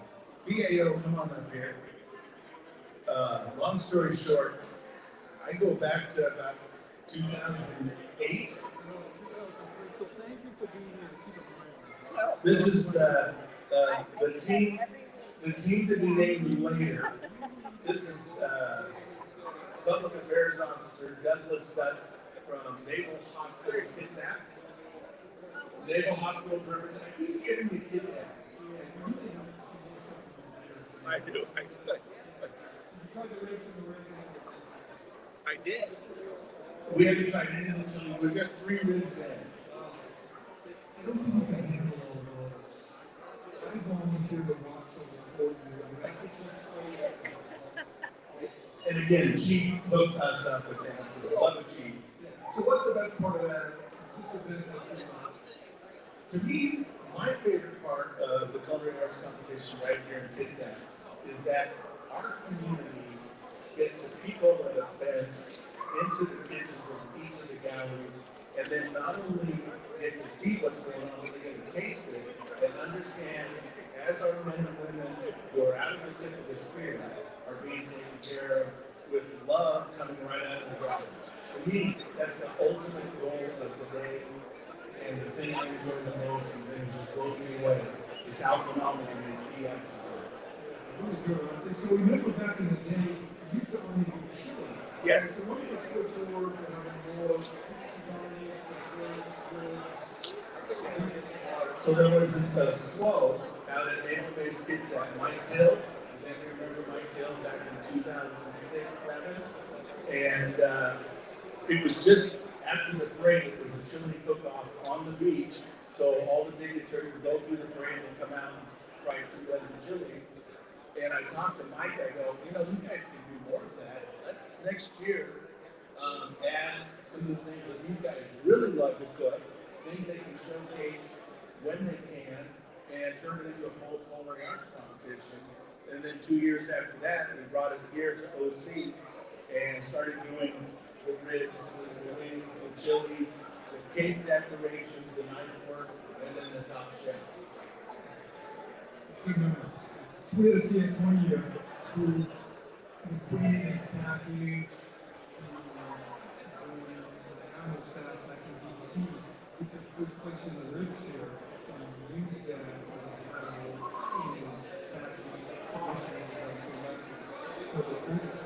PAO, come on up here. Long story short, I go back to about 2008. This is the team to be named later. This is Public Affairs Officer Douglas Stutz from Naval Hospital Kitsap. Naval Hospital Bremerton. I keep giving you Kitsap. I do. I did. We haven't tried anything until we're just 3 ribs in. I don't think I can handle all those. I volunteered to watch those for you. I could just And again, Chief hooked us up with that. Love it, Chief. So what's the best part of that? This event that you To me, my favorite part of the Culinary Arts Competition right here in Kitsap is that our community gets to peek over the fence into the kitchens of each of the galleries, and then not only get to see what's going on, but they get to taste it and understand as our men and women who are out of the tip of the spear are being taken care of with love coming right out of the ground. For me, that's the ultimate goal of today, and the thing I enjoy the most and then just blows me away is how phenomenal they see us. really good. So remember back in the day, you used to only do chili. Yes. So when did you switch over to having more So there was a slow out at Naval Base Kitsap, Mike Hill. If you remember Mike Hill back in 2006, 7. And it was just after the parade, it was a chili cook-off on the beach. So all the dignitaries would go through the parade and come out and try 2 dozen chilies. And I talked to Mike, I go, you guys can do more of that. Let's next year add some of the things that these guys really love to cook, things they can showcase when they can, and turn it into a full culinary arts competition. And then 2 years after that, we brought it here to OC and started doing the ribs, the wings, the chilies, the cake decorations, the knife work, and then the top chef. So we had a CS one year who created a package the animal staff back in DC. We took first place in the ribs here and used that as a in his package submission and selected. So the biggest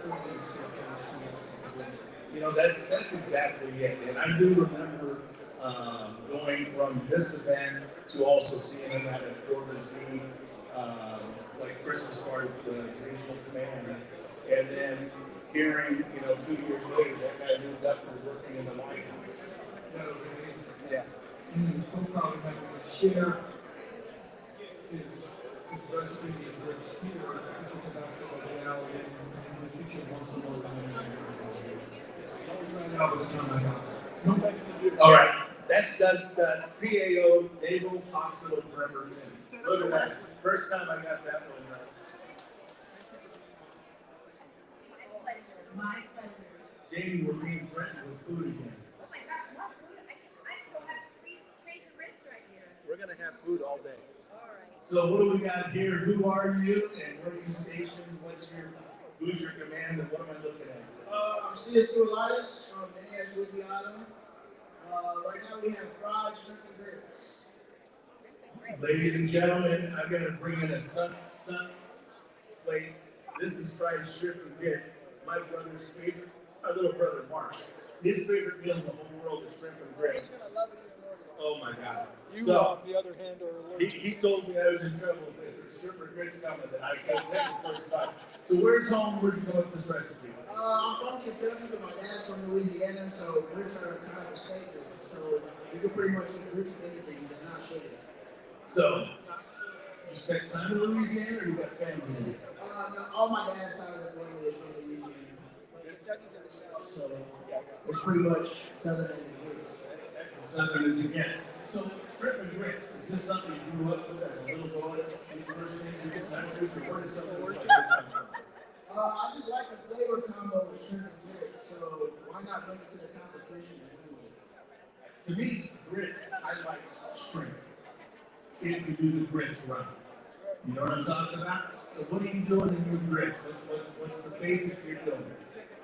That's exactly it. And I do remember going from this event to also seeing them at a Quarters B, like Christmas party for the regional command. And then hearing, 2 years later, that guy moved up and was working in the White House. that was amazing. Yeah. And he was so proud of having to share his recipe, his ribs here, and took it back to the reality and in the future once in a while. I was right now by the time I got there. No thanks to you. All right. That's Doug Stutz, PAO, Naval Hospital Bremerton. Look at that. First time I got that one right. My pleasure. Jamie, we're being threatened with food again. Oh my gosh, what food? I still have 3 trays of ribs right here. We're gonna have food all day. All right. So what do we got here? Who are you and where are you stationed? Who's your command and what am I looking at? I'm CS2 Elias from NAS Whidbey Island. Right now we have fried shrimp and grits. Ladies and gentlemen, I've got to bring in a stunt plate. This is fried shrimp and grits. My brother's favorite, my little brother Mark. His favorite meal in the whole world is shrimp and grits. Oh my God. You, on the other hand, are allergic. He told me I was in trouble if there's shrimp and grits coming that I can't take the first bite. So where's home? Where'd you come up with this recipe? I'm from Kentucky, but my dad's from Louisiana, so grits are kind of a staple. So you can pretty much eat grits with anything, just not sugar. So, you spent time in Louisiana or you got family in it? No, all my dad's side of the family is from Louisiana. But Kentucky's in the south, so it's pretty much southern as it gets. That's as southern as it gets. So, shrimp and grits, is this something you grew up with as a little boy? The first thing you get introduced or where did something like this come from? I just like the flavor combo with shrimp and grits, so why not bring it to the competition? To me, grits highlights shrimp. If you do the grits right. You know what I'm talking about? So what are you doing in your grits? What's the basic you're doing?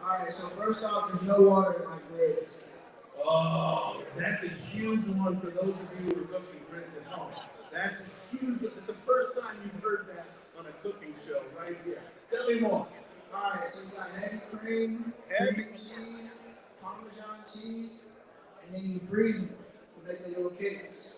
Alright, so first off, there's no water in my grits. Oh, that's a huge one for those of you who are cooking grits at home. That's a huge, it's the first time you've heard that on a cooking show right here. Tell me more. Alright, so you got heavy cream, Heavy cream cheese, Parmesan cheese, and then you freeze them to make the little cakes.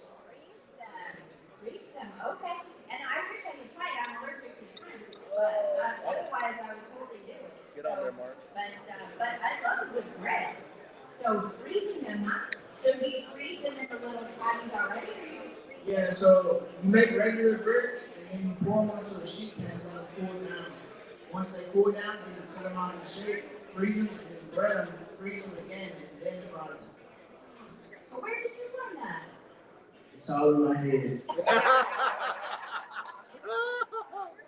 Freeze them, okay. And I wish I could try it. I'm allergic to shrimp, but otherwise I would totally do it. Get on there, Mark. But I love a good grits. So freezing them, so do you freeze them in the little patties already, or you freeze them? Yeah, so you make regular grits and then you pour them onto a sheet pan and let them cool down. Once they cool down, then you cut them out in shape, freeze them, and then bread them, freeze them again, and then fry them. Well, where did you learn that? It's all in my head. You're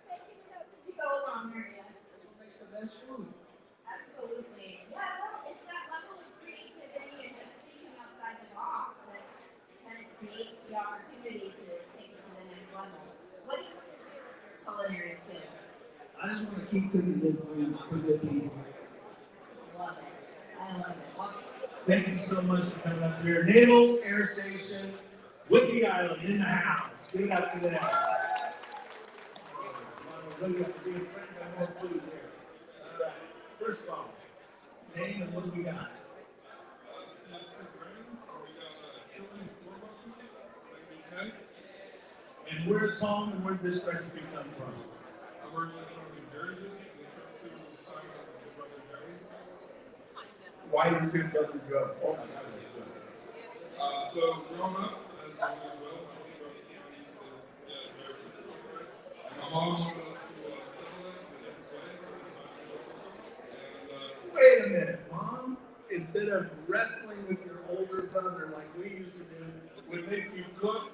making it up as you go along, Maria. That's what makes the best food. Absolutely. Yeah, well, it's that level of creativity and just thinking outside the box that kind of creates the opportunity to take it to the next level. What do you want to do with your culinary skills? I just want to keep cooking good food for good people. Love it. I love it. Well, Thank you so much for coming up here. Naval Air Station, Whidbey Island in the house. Give it up to them. Really have to be a friend of more food here. All right. First of all, name and what do we got? And where's home and where'd this recipe come from? I'm originally from New Jersey. This recipe was inspired by my brother Jerry. Why your big brother Joe? Oh my God, that's good. So growing up, as well, my two brothers and I used to get very physical. My mom wanted us to settle it in a different way, so we decided to local. And Wait a minute, Mom. Instead of wrestling with your older brother like we used to do, would make you cook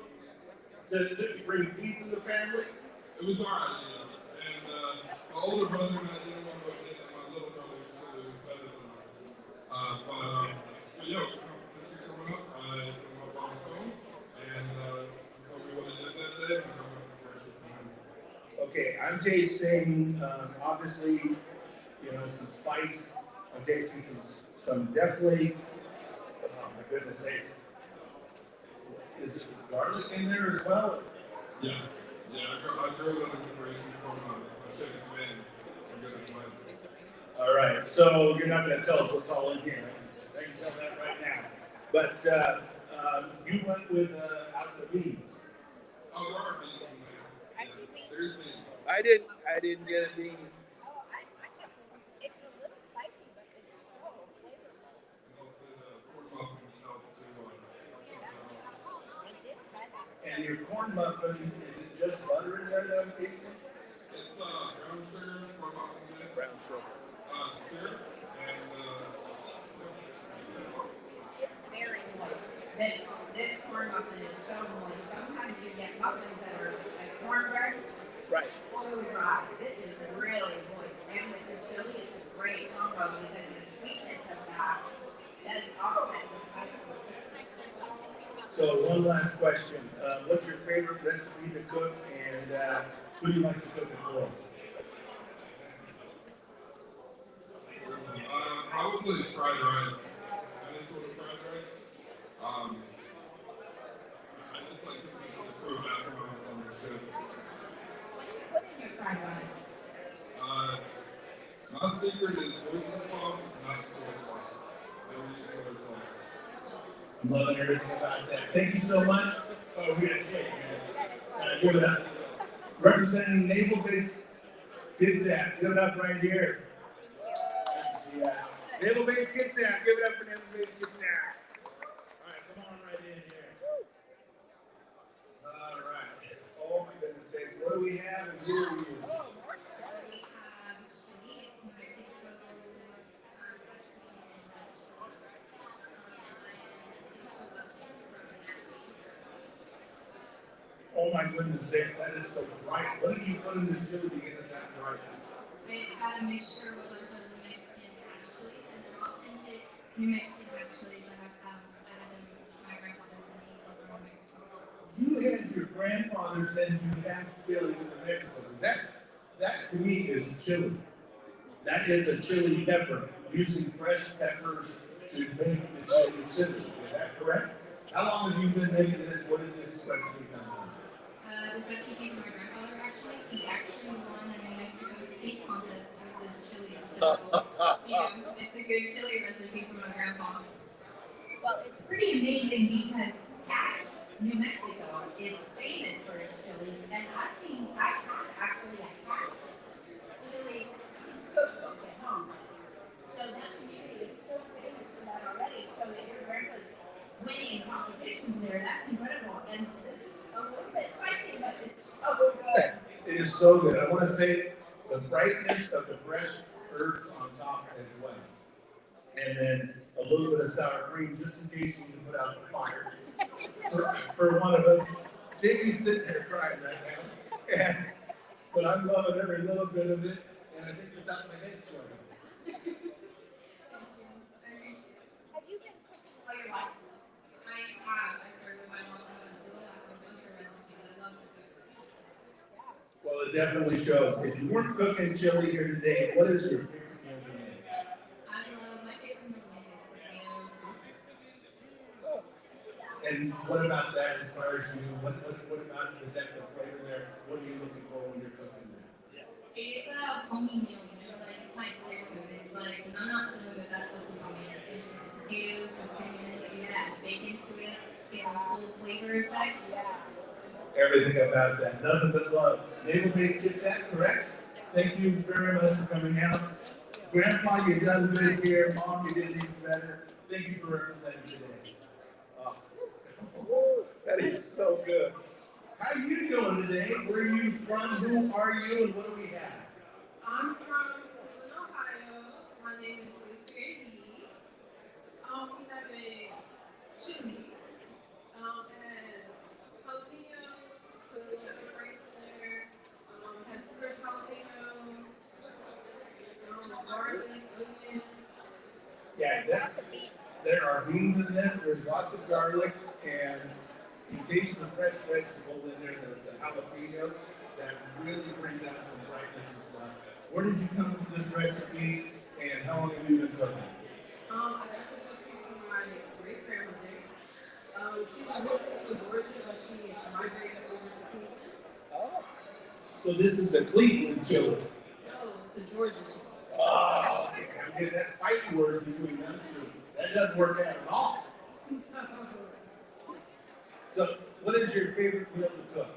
to bring peace in the family? it was our idea. And my older brother and I didn't want to admit that my little brother's food was better than ours. So yeah, with the competition coming up, I put him up on the phone and told me what I did that day and I got inspiration from him. Okay, I'm tasting obviously, some spice. I'm tasting some definitely. Oh my goodness sakes! Is it garlic in there as well? Yes, yeah, I drew that inspiration from a chicken command. Some good advice. All right, so you're not going to tell us what's all in here. I can tell that right now. But you went with out the beans. Oh, there are beans in there. There's beans. I didn't get a bean. oh, it's a little spicy, but it's so flavorful. And hopefully the corn muffins help to something else. I did try that. And your corn muffin, is it just butter in there that I'm tasting? It's brown sugar, corn muffin mix, Brown sugar. syrup, and It's very moist. This corn muffin is so moist. Sometimes you get muffins that are like cornbread, Right. so dry. This is really moist. And with this chili, it's a great combination. because the sweetness of that does offset the spiciness. So one last question. What's your favorite recipe to cook, and who do you like to cook it for? Probably fried rice. Any sort of fried rice. I just like cooking for the crew after I was on the ship. What do you put in your fried rice? My secret is oyster sauce, not soy sauce. Never use soy sauce. I'm loving everything about that. Thank you so much. Oh, we got a cake, man. Give it up. Representing Naval Base Kitsap. Give it up right here. Yes. Naval Base Kitsap. Give it up for Naval Base Kitsap. All right, come on right in here. All right. Oh my goodness sakes. What do we have and who are you? We have chili. It's Mexico, Oh my goodness sakes, that is so bright. What did you put in this chili to get it that bright? It's got a mixture of a bunch of Mexican hash chilies, and they're authentic New Mexican hash chilies. I had them my grandfather's, and he sold them in Mexico. You had your grandfather send you back chilies from Mexico. That to me is a chili. That is a chili pepper, using fresh peppers to make the chili. Is that correct? How long have you been making this? What did this recipe come from? This recipe came from my grandfather, actually. He actually won the New Mexico state contest with this chili. So, it's a good chili recipe from my grandpa. Well, it's pretty amazing because New Mexico is famous for its chilies, and I have actually a cat chili cookbook at home. So that community is so famous for that already, so that your grandpa's winning competitions there, that's incredible. And this is a little bit spicy, but it's so good. It is so good. I want to say the brightness of the fresh herbs on top as well. And then a little bit of sour cream just in case you can put out the fire. For one of us, Jamie's sitting there crying right now. But I'm loving every little bit of it, and I think the top of my head's swimming. Have you been cooking all your life? I have. I started with my mom as a Zilla. I bunch of recipes. I love to cook. Well, it definitely shows. If you weren't cooking chili here today, what is your favorite meal to make? I love my favorite meal to make is potato soup. And what about that as far as you, what about the depth of flavor there? What are you looking for when you're cooking that? It's a homey meal, like it's my sick food. It's like not food, but that's the food I mean. It's the potatoes, the creaminess, you add bacon to it, get a full flavor effect. Everything about that. Nothing but love. Naval Base Kitsap, correct? Thank you very much for coming out. Grandpa, you done good here. Mom, you did even better. Thank you for representing today. That is so good. How you doing today? Where are you from? Who are you? And what do we have? I'm from Cleveland, Ohio. My name is Sister B. We have a chili. It has jalapenos, put a little bit of rice there. Has fresh jalapenos, garlic, onion. Yeah, there are beans in this. There's lots of garlic, and you taste the fresh vegetable in there, the jalapeno, that really brings out some brightness and stuff. Where did you come up with this recipe, and how long have you been cooking? I got this recipe from my great grandmother. She's originally from Georgia, but she migrated over to Cleveland. Oh. So this is a Cleveland chili. No, it's a Georgia chili. Oh, because that's fighting word between them two. That doesn't work out at all. So, what is your favorite meal to cook?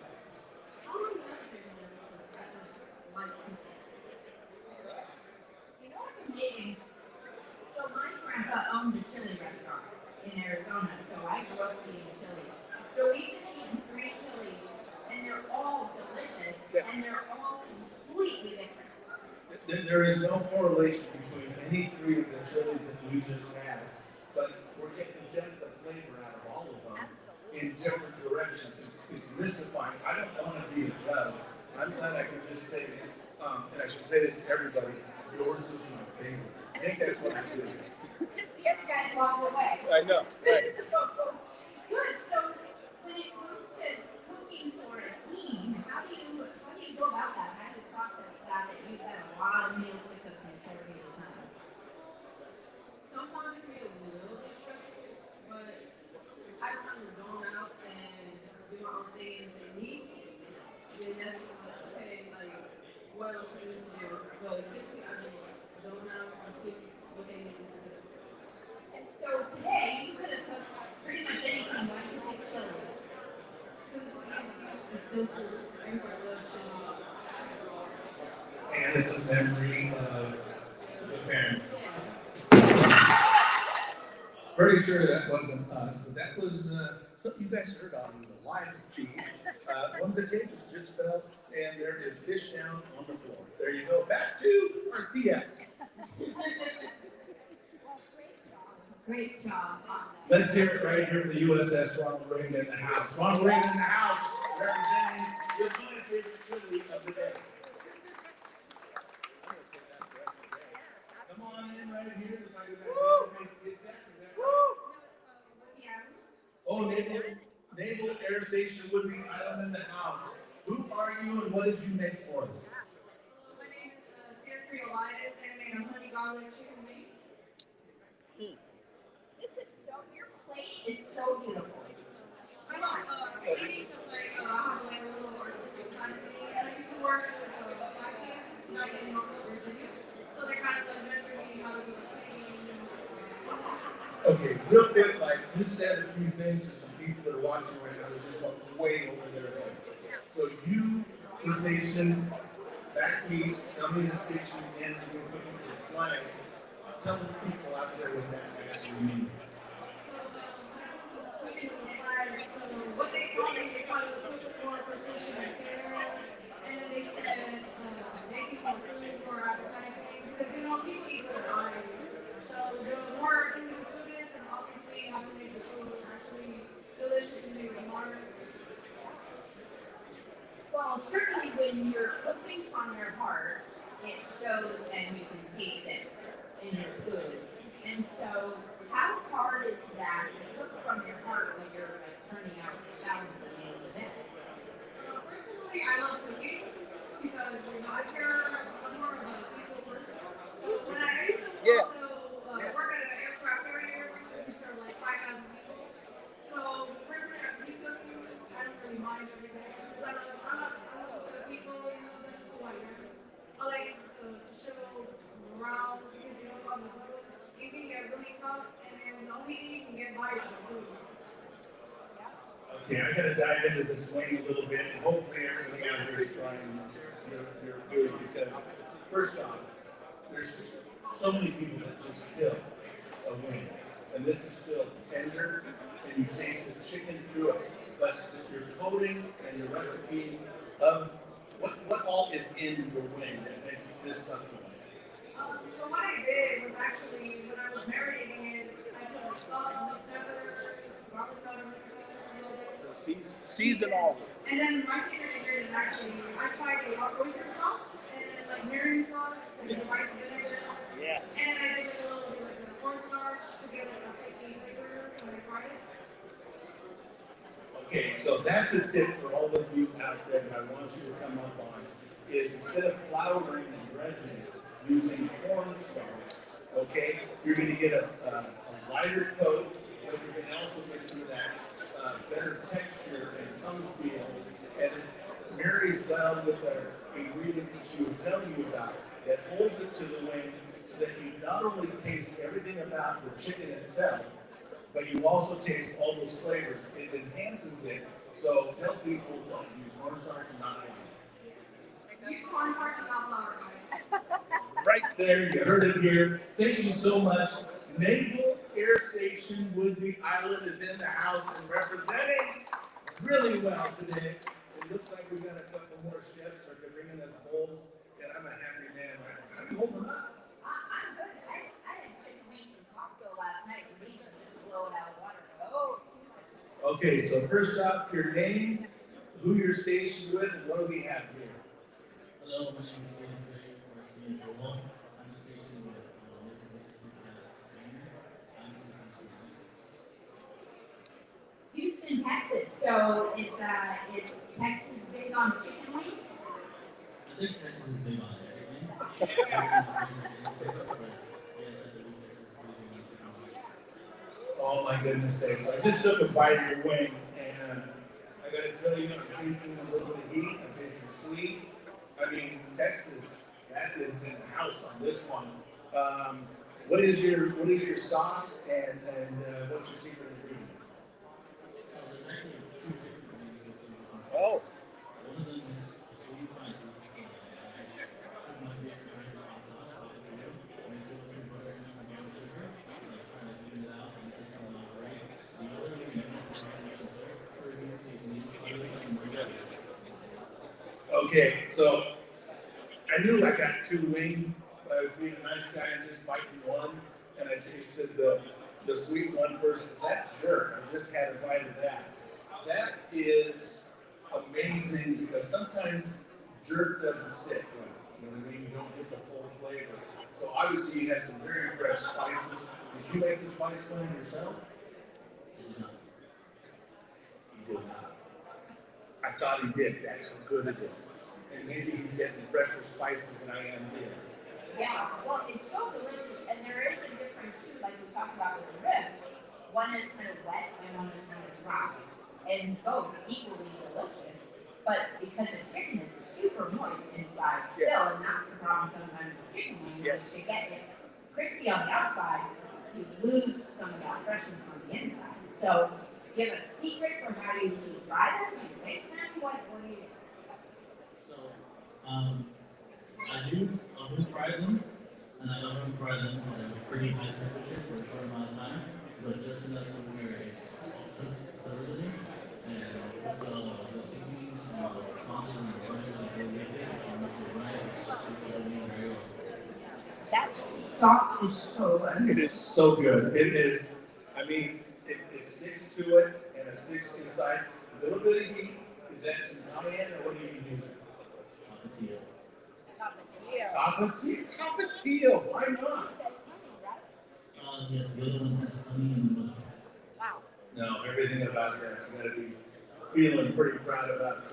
You know what's amazing? So my grandpa owned a chili restaurant in Arizona, so I grew up eating chili. So we've just eaten 3 chilies, and they're all delicious, and they're all completely different. There is no correlation between any 3 of the chilies that we just had, but we're getting depth of flavor out of all of them in different directions. It's mystifying. I don't want to be a judge. I'm glad I can just say, and I should say this to everybody, Yours is my favorite. I think that's what I did. Since the other guys walked away. I know. Right. Good. So when it comes to cooking for a team, how do you go about that? How do you process that you've got a lot of meals to cook in a short period of time? Sometimes it can be a little bit stressful, but I kind of zone out and do my own thing. And if they need me, then that's when I'm like, okay, like, what else we need to do? But typically, I just zone out and cook what they need to do. And so today, you could have cooked pretty much anything. Why did you pick chili? Because it's easy, it's simple, everybody loves chili. And it's a memory of the family. Pretty sure that wasn't us, but that was something you guys heard on the live feed. One of the tables just fell, and there is fish down on the floor. There you go. Back to our CS. Great job. Let's hear it right here for the USS Ronald Reagan in the house. Ronald Reagan in the house, representing with my favorite chili of the day. Come on in right here. Looks like we got a base kids. Is that right? Oh, Naval Air Station Woodby Island in the house. Who are you and what did you make for us? My name is CS3 Elias, and I made a honey garlic chicken wings. This is your plate is so beautiful. I love eating because I have like a little artistic side of me, and I used to work with black TSs back in Norfolk, Virginia. So they kind of like mentored me how to do Okay, real quick, like you said a few things to some people that are watching right now that just went way over their head. So you were stationed back east, tell me the station again, and you're looking for a flag. Tell the people out there what that actually means. So what they told me is how to cook it more precision and care, and then they said making more food more appetizing because people eat with their eyes. So the more appealing the food is, and obviously you have to make the food actually delicious and make it hard. Well, certainly when you're cooking from your heart, it shows and you can taste it in your food. And so, how hard is that to cook from your heart when you're like turning out thousands of meals a day? Personally, I love cooking because I care more about people person. So when I used to also work at an aircraft carrier, we serve like 5,000 people. So personally, I keep cooking. I don't really mind every day because I love to serve people. That's who I am. I like to show around because on the road you can get really tough, and then the only thing you can get by is the food. Okay, I gotta dive into this wing a little bit, and hopefully everybody out there is trying your food because first off, there's just so many people that just kill a wing, and this is still tender, and you taste the chicken through it, but your coating and your recipe of what all is in your wing that makes this succulent. So what I did was actually, when I was marinating it, I put salt and pepper, garlic powder, Season all. and then my secret ingredient actually, I tried the oyster sauce, and then like mirin sauce, and the rice vinegar. Yes. And I did a little bit like a cornstarch to get like a flaky flavor when I fried it. Okay, so that's a tip for all of you out there that I want you to come up on, is instead of flouring and dredging, using cornstarch, okay? You're gonna get a lighter coat, but you're gonna also get some of that better texture and tongue feel, and it marries well with the ingredients that she was telling you about. It holds it to the wing so that you not only taste everything about the chicken itself, but you also taste all those flavors. It enhances it. So tell people don't use cornstarch and not flour. Use cornstarch and not flour, guys. Right there, you heard it here. Thank you so much. Naval Air Station Woodby Island is in the house and representing really well today. It looks like we've got a couple more chefs that are bringing us bowls, and I'm a happy man right now. How are you holding up? I'm good. I had chicken wings from Costco last night. We just blow it out of water. Oh. Okay, so first off, your name, who you're stationed with, and what do we have here? Hello, my name is CS3, or Senior Joel. I'm on station with local Mexican trainer. I'm from Houston, Texas. Houston, Texas. So is Texas big on chicken wings? I think Texas is big on everything. Everything is big in Texas, but yes, I believe Texas is pretty big on chicken wings. Oh my goodness sakes. I just took a bite of your wing and I gotta tell you, I'm tasting a little bit of heat, I'm tasting sweet. I mean, Texas, that is in the house on this one. What is your sauce and what's your secret ingredient? So there's actually two different wings that you can Oh. sauce. One of them is sweet spicy. Some of my favorite kind of hot sauce, jalapeno. Mix it with some butter and some brown sugar. Like try to even it out and just come out great. The other one you can put some Caribbean seasoning, other than murder. Okay, so I knew I got two wings, but I was being a nice guy and just biting one, and I tasted the sweet one first. That jerk, I just had a bite of that. That is amazing because sometimes jerk doesn't stick well. You know what I mean? You don't get the full flavor. So obviously you had some very fresh spices. Did you make the spice blend yourself? You did not. I thought he did. That's how good it is. And maybe he's getting fresher spices than I am here. Yeah, well, it's so delicious, and there is a difference too, like we talked about with the ribs. One is kind of wet and one is kind of dry, and both equally delicious. But because the chicken is super moist inside still, and that's the problem sometimes with chicken wings, is to get it crispy on the outside, you lose some of that freshness on the inside. So, give a secret for how you fry them, you bake them, what do you do? So, I do oven fry them, and I oven fry them at a pretty high temperature for a short amount of time, but just enough to where it's cooked thoroughly, and with the seasonings and the sauces and the oils that go with it, and mix it right, it's just me very well. That sauce is so good. It is so good. It is, I mean, it sticks to it, and it sticks inside. A little bit of heat. Is that some cayenne, or what do you use? Tapatio. Tapatio. Why not? Yes, the other one has honey and mushroom. Wow. No, everything about that. You got to be feeling pretty proud about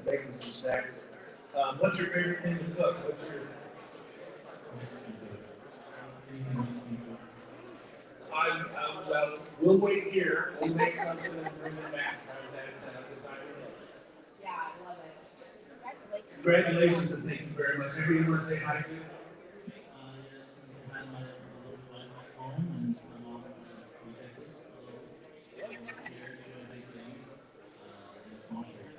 making some snacks. What's your favorite thing to cook? What's your Mexican food. Anything Mexican food. well, we'll wait here. We'll make something and bring it back. How's that sound? Yeah, I love it. Congratulations and thank you very much. Everybody want to say hi to you? Yes, I had my little wife at home and my mom in Texas. Here doing big things in a small share.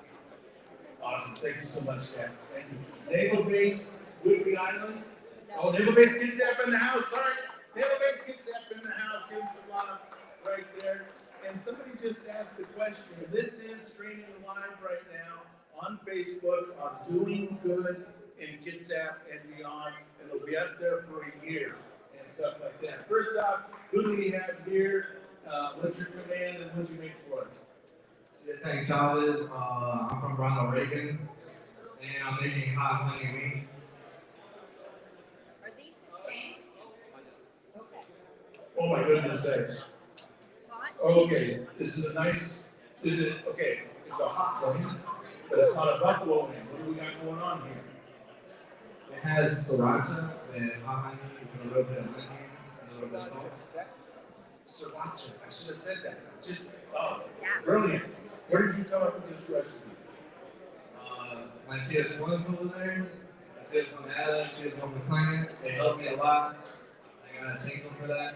Awesome. Thank you so much, Jack. Thank you. Naval Base, Whidbey Island. Oh, Naval Base Kids App in the house. Sorry. Naval Base Kids App in the house. Give them some love right there. And somebody just asked the question. This is streaming live right now on Facebook on Doing Good in Kitsap and beyond. And it'll be up there for a year and stuff like that. First off, who do we have here? What's your command and what'd you make for us? St. Chavez, I'm from Ronald Reagan, and I'm making hot honey wings. Are these the same? Okay. Oh my goodness sakes. Okay, this is a nice, is it, okay, it's a hot wing, but it's not a buffalo wing. What do we got going on here? It has sriracha and hot honey with a little bit of onion and a little bit of salt. Sriracha, I should have said that. Just, oh, brilliant. Where did you come up with this recipe? My CS1s over there, my CS1 Adam, CS1 McLean, they helped me a lot. I gotta thank them for that.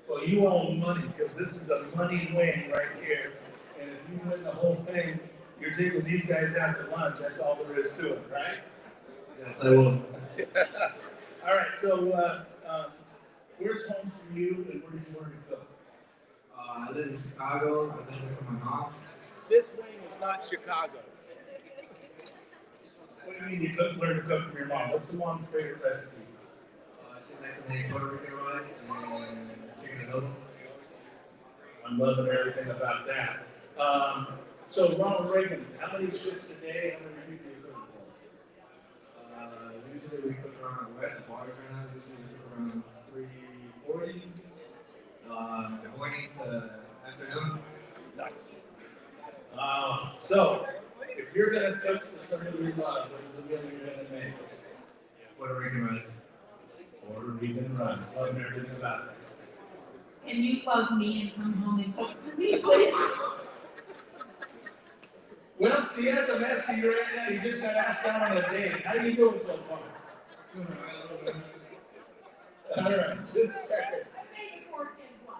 Well, you owe money because this is a money win right here. And if you win the whole thing, you're taking these guys out to lunch. That's all there is to it, right? Yes, I will. All right, so where's home for you and where did you learn to cook? I live in Chicago. I live with my mom. This wing is not Chicago. What do you mean you learn to cook from your mom? What's the mom's favorite recipes? She makes me Puerto Rican rice and chicken adobo. I'm loving everything about that. So Ronald Reagan, how many ships a day? How many people do you cook for? Usually we cook around, we're at the bars right now, love? What is the meal you're gonna make? Puerto Rican rice. Puerto Rican rice. Loving everything about it. Can you love me and come home and cook for me, please? Well, CS, I'm asking you right now. You just got asked out on a date. How you doing so far? Doing all right, a little bit. All right, just checking. I made the poor kid blush.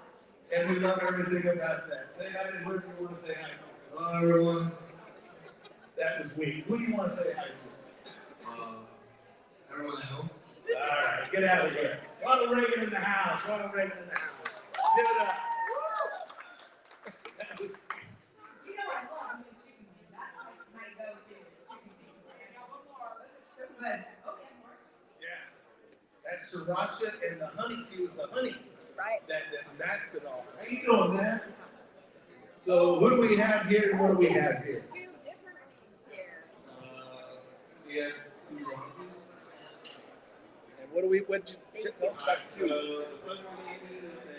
And we love everything about that. Say hi to whoever you want to say hi to. Hello, everyone. That was weak. Who do you want to say hi to? Everyone at home. All right, get out of here. Ronald Reagan in the house. Ronald Reagan in the house. Give it up. You know I love new chicken wings. That's like my go-to is chicken wings. So good. Okay, Mark. Yeah. That's sriracha and the honey. See, it was the honey Right. that masked it all. How you doing, man? So who do we have here and what do we have here? Two different things here. CS 2 Rockies. And what do we, what you, tell us about So you. the first one we did is a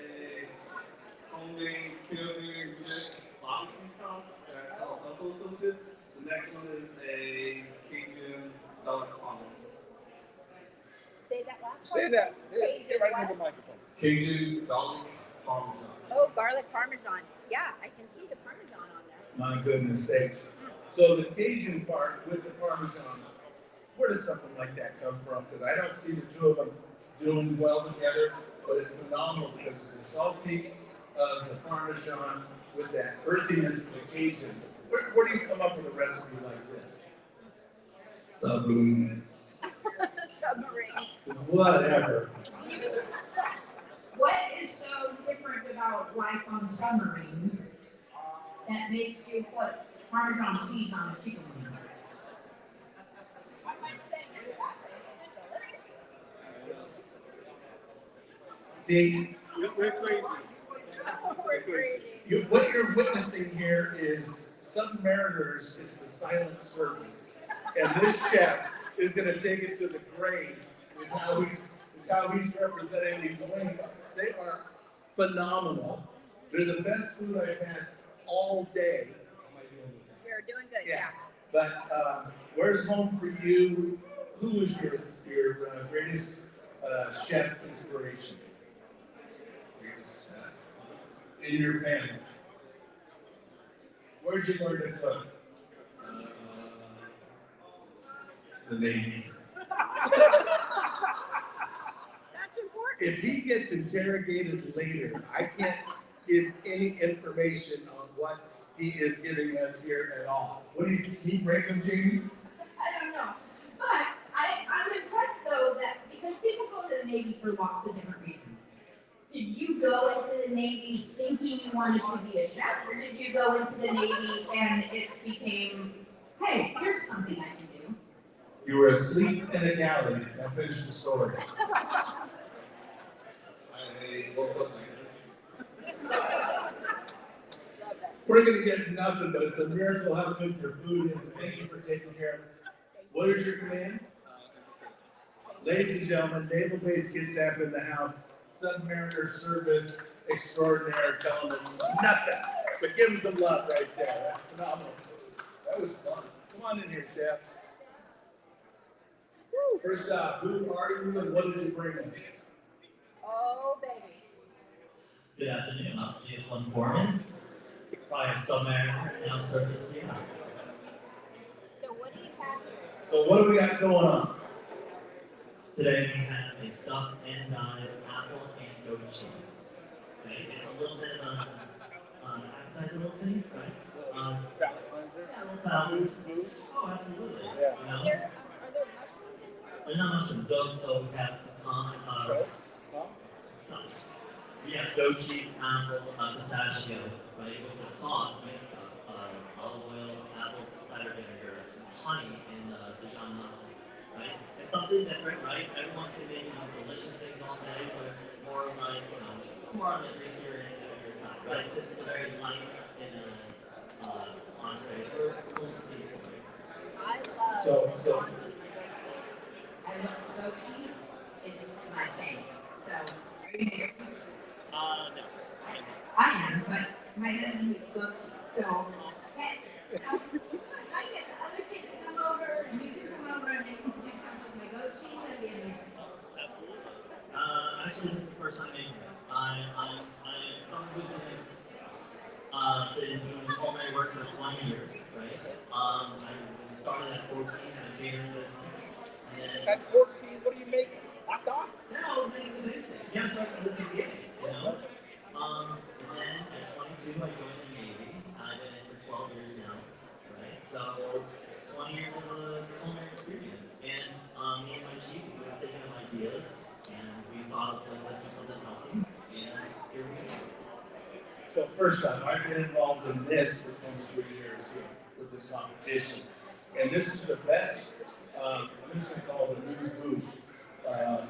homemade cumin jack barbecue sauce called buffalo something. The next one is a Cajun garlic parmesan. Say that last Say part. that. Yeah, Cajun get right what? into the microphone. Cajun garlic parmesan. Oh, garlic parmesan. Yeah, I can see the parmesan on there. My goodness sakes. So the Cajun part with the Parmesan, where does something like that come from? Because I don't see the two of them doing well together, but it's phenomenal because it's the salty of the Parmesan with that earthiness of the Cajun. Where do you come up with a recipe like this? Submarines. Submarine. Whatever. What is so different about life on submarines that makes you put Parmesan cheese on a chicken wing? See, We're crazy. We're crazy. what you're witnessing here is Submariners is the silent service. And this chef is going to take it to the grave. It's how he's representing these wings. They are phenomenal. They're the best food I've had all day. How am I doing with that? You're doing good, Yeah. yeah. But where's home for you? Who is your greatest chef inspiration in your family? Where'd you learn to cook? The Navy. That's important. If he gets interrogated later, I can't give any information on what he is giving us here at all. What do you think? Can you break him, Jamie? I don't know. But I'm impressed though that because people go to the Navy for lots of different reasons. Did you go into the Navy thinking you wanted to be a chef, or did you go into the Navy and it became, hey, here's something I can do? You were asleep in a galley. Now finish the story. I woke up like this. We're going to get nothing, but it's a miracle how good your food is. Thank you for taking care of it. What is your command? Ladies and gentlemen, naval-based Kitsap in the house, Submariner service extraordinaire telling us nothing. But give him some love right there. That's phenomenal. That was fun. Come on in here, Chef. First off, who are you and what did you bring us? Oh, baby. Good afternoon, I'm CS1 Foreman, prior submariner, now surface CS. So what do you have here? So what do we got going on? Today we have a stuffed and dyed apple and goat cheese. Okay, it's a little bit of an appetizer little thing, right? Palate cleanser. Yeah, a little palate. Booze. Oh, absolutely. Yeah. You know? Are there mushrooms in here? They're not mushrooms, those, so we have pecan, Choke. no. We have goat cheese, apple, pistachio, right? With the sauce mixed up, olive oil, apple cider vinegar, honey, and Dijon mustard, right? It's something different, right? Everyone's gonna make delicious things all day, but more like, more on the greasier and heavier side, right? This is a very light and entree, or full piece of it. I love So I love goat cheese is my thing. So are you married? No. I am, but my husband eats goat cheese. So I get the other kids to come over and you actually, this is the first time making this. I'm someone who's been doing culinary work for 20 years, right? I started at 14 at a catering business. And then, At 14, what are you making? Hot dogs? yeah, I was making the basics. You gotta start at the beginning, you know? And then at 22, I joined the Navy. I've been in for 12 years now, right? So 20 years of a culinary experience. And me and my chief, we were thinking of ideas, and we thought, like, let's do something healthy. And here we go. So first off, I've been involved in this for 23 years here with this competition. And this is the best, I'm just going to call it a news boost that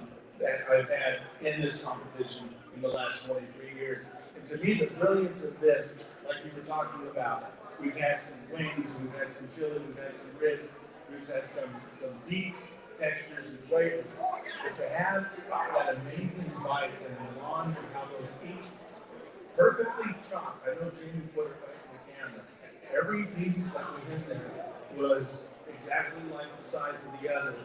I've had in this competition in the last 23 years. And to me, the brilliance of this, like we were talking about, we've had some wings, we've had some chili, we've had some ribs, we've had some deep textures and flavors. But to have that amazing bite and the melange of how those each perfectly chopped. I know Jamie put it right in the camera. Every piece that was in there was exactly like the size of the other,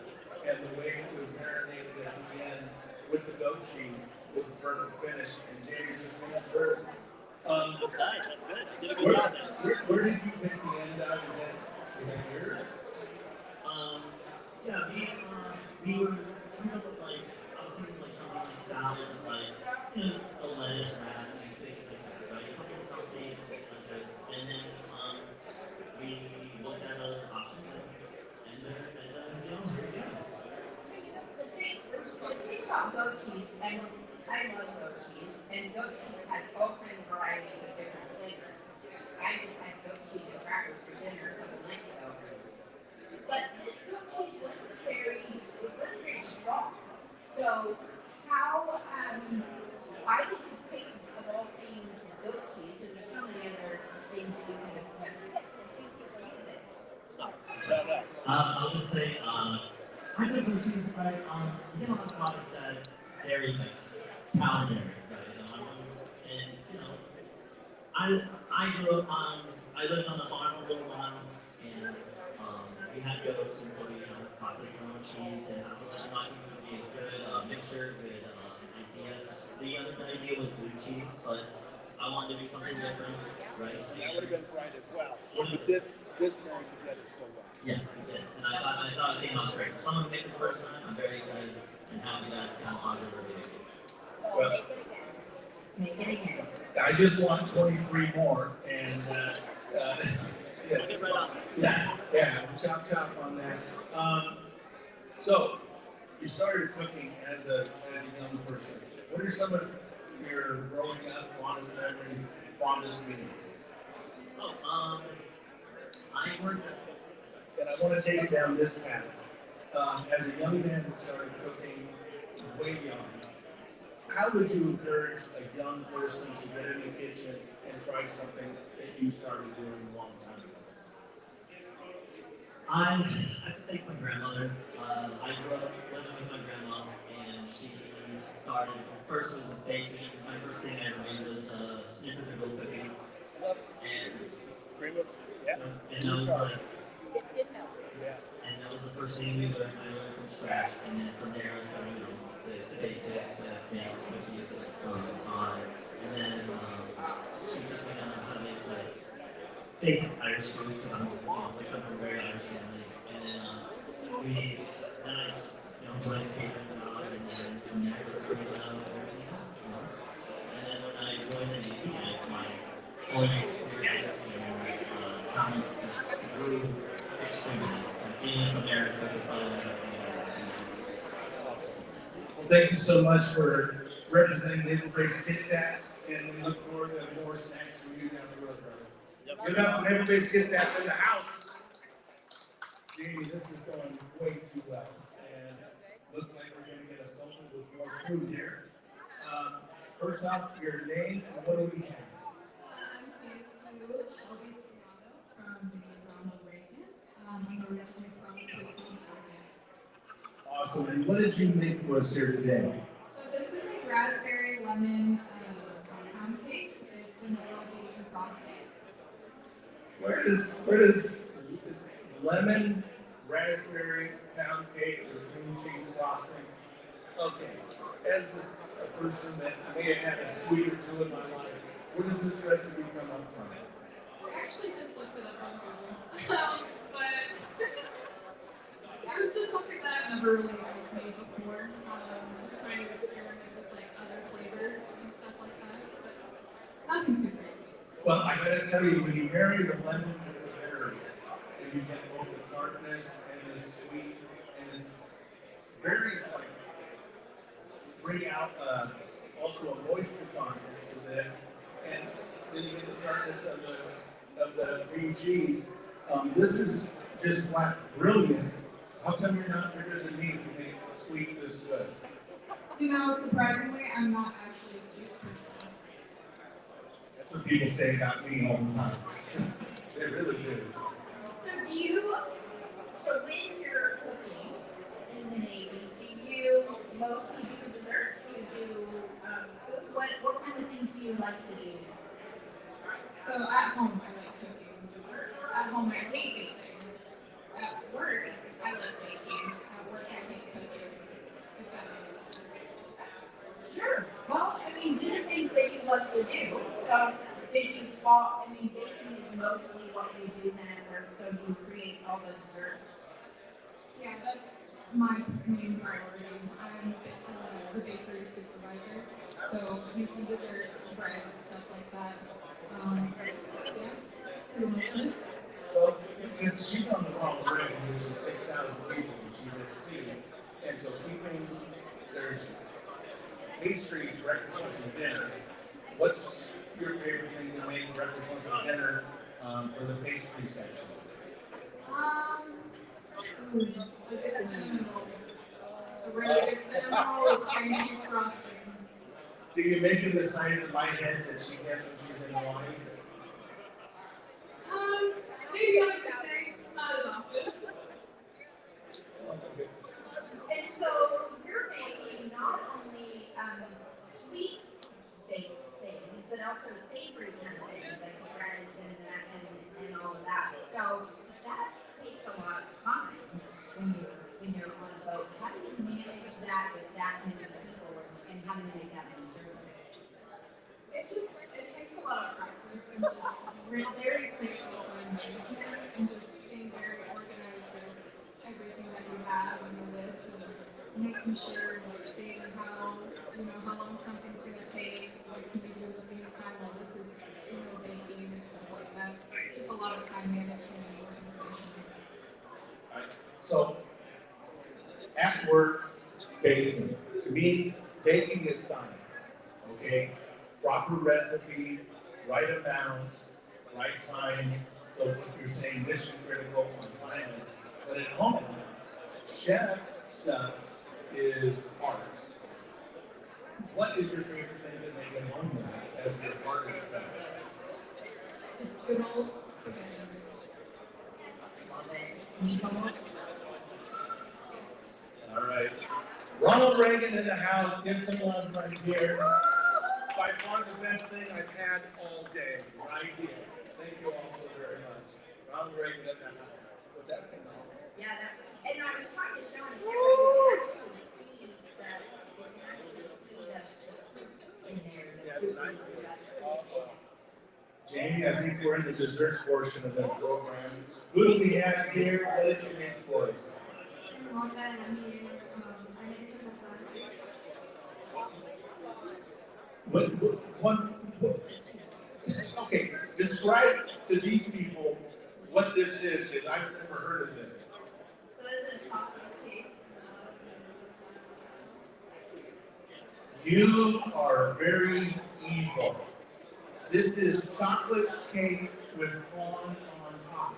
and the way it was marinated at the end with the goat cheese was a perfect finish. And Jamie just made sure. Nice, that's good. I did a good job there. Where did you pick the end out? Was that yours? Yeah, we were coming up with, like, I was thinking like something like salad, like, you know, the lettuce wraps, and things like that, right? Something healthy, and then we looked at other options, and you know, here we go. The thing about goat cheese, and I love goat cheese, and goat cheese has all kinds of varieties of different flavors. I just had goat cheese and crackers for dinner a couple nights ago. But this goat cheese wasn't very strong. So why did you pick of all things goat cheese? Because there's so many other things that you could have picked. People use it. I was gonna say, I think goat cheese, right? You get a lot of products that dairy, like cow dairy, right? And you know, I grew up I lived on a farm for a little while, and we had goats, and so we processed our own cheese, and I was like, I think it would be a good mixture, good idea. The other good idea was blue cheese, but I wanted to do something different, right? That would have been right as well. But this married together so well. Yes, it did. And I thought it came out great. For someone who made it the first time, I'm very excited and happy that it's kind of positive reviews. Well, Make it again. I just want 23 more, and We'll get right on yeah, chop on that. So you started cooking as a young person. What are some of your growing up fondest memories, fondest meals? Oh, I worked at, And I want to take it down this path. As a young man who started cooking way young, how would you encourage a young person to get in the kitchen and try something that you started doing a long time ago? I have to thank my grandmother. I grew up living with my grandma, and she started, first was with baking. My first thing I ever made was snickerdoodle cookies. And, and that was like, and that was the first thing I learned from scratch. And then from there I started, you know, the basics, cakes, cookies, pies. And then she took me down how to make like basic Irish foods because I'm like come from a very Irish family. And then then I just joined the catering job, and then from there I started everything else. And then when I joined the Navy, my culinary experience and talent just grew extremely. Like being a Samaritan cook is probably the best thing I've ever done. Well, thank you so much for representing Naval Base Kitsap, and we look forward to more snacks from you down the road, brother. Give it up for Naval Base Kitsap in the house. Jamie, this is going way too well, and looks like we're going to get assaulted with more food here. First off, your name and what do we have? I'm Sue Shelby Serrano from Ronald Reagan. I'm originally from Sweetland, Oregon. Awesome, and what did you make for us here today? So this is a raspberry lemon pound cake with vanilla bean frosting. Where does lemon raspberry pound cake with cream cheese frosting? Okay, as this, a person that may have had a sweet or two in my life, where does this recipe come up from? I actually just looked it up on Google. But it was just something that I've never really made before. Trying to experiment with like other flavors and stuff like that. But nothing too crazy. Well, I gotta tell you, when you marry the lemon with the berry, and you get both the tartness and the sweet, and it's berries like bring out also a moisture content to this, and then you get the tartness of the cream cheese. This is just flat brilliant. How come you're not bigger than me to make sweets this good? You know, surprisingly, I'm not actually a sweets person. That's what people say about me all the time. They really do. So so when you're cooking in the Navy, do you mostly do desserts? Do you do food? What kind of things do you like to do? So at home, I like cooking. At home, I hate baking. At work, I love baking. At work, I hate cooking. If that makes sense. Sure. Well, I mean, do the things that you love to do. So did you fall? I mean, baking is mostly what you do then at work. So you create all the desserts. Yeah, that's my main priority. I'm the bakery supervisor, so making desserts, breads, stuff like that. Yeah, pretty much it. Well, because she's on the wrong rig, and there's 6,000 people, and she's at sea, and so keeping there's pastries, breakfast, lunch, and dinner. What's your favorite thing to make breakfast, lunch, and dinner for the pastry section? A good cinnamon roll. A really good cinnamon roll with cream cheese frosting. Do you make it the size of my head that she gets when she's in Hawaii? Maybe on a good day, not as often. And so you're making not only sweet baked things, but also savory kind of things like breads and all of that. So that takes a lot of time when you're on a boat. How do you manage that with that many people and having to make that many servings? It takes a lot of practice and just very critical time management and just being very organized with everything that you have on your list and making sure like seeing how long something's gonna take, what can you do in the meantime while this is baking and stuff like that. Just a lot of time management and organization. So, at work, baking. To me, baking is science, okay? Proper recipe, right amounts, right time. So what you're saying, mission critical on time. But at home, chef stuff is art. What is your favorite thing to make at home now as your artist self? Just good old spaghetti. Love it. Meatballs. All right. Ronald Reagan in the house. Give some love right here. By far the best thing I've had all day, right here. Thank you all so very much. Ronald Reagan in the house. Was that phenomenal? Yeah, and I was trying to show the camera, you can actually see the in there. Yeah, nice. Jamie, I think we're in the dessert portion of the program. Who do we have here? What did you make for us? Okay, describe to these people what this is, because I've never heard of this. So it's a chocolate cake. You are very evil. This is chocolate cake with flan on top.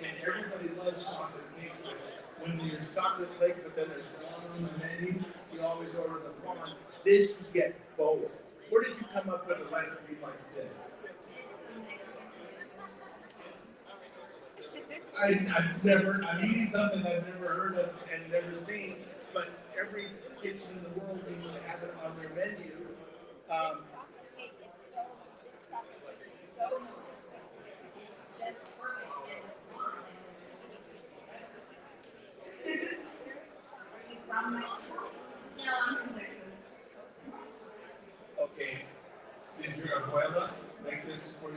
And everybody loves chocolate cake. When there's chocolate cake, but then there's flan on the menu, you always order the flan. This you get both. Where did you come up with a recipe like this? I'm eating something I've never heard of and never seen, but every kitchen in the world needs to have it on their menu. From Mexico? No,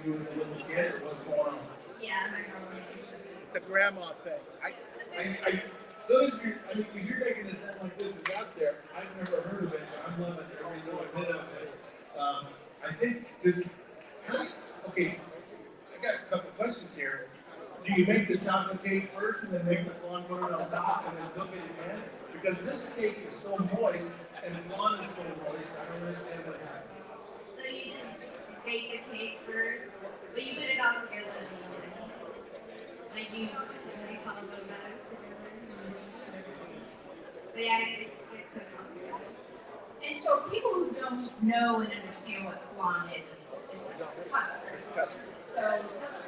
you as a little kid? What's going on? Yeah, my grandma. It's a grandma thing. So as you're, I mean, because you're making it sound like this is out there. I've never heard of it, but I'm loving every little bit of it. I think because, okay, I got a couple questions here. Do you make the chocolate cake first and then make the flan, put it on top, and then cook it again? Because this cake is so moist and the flan is so moist, I don't understand what happens. So you just bake the cake first, but you put it all together in the oven. Like you mix all the batters together. But yeah, it's cooked all together. And so people who don't know and understand what flan is, it's a custard. So tell us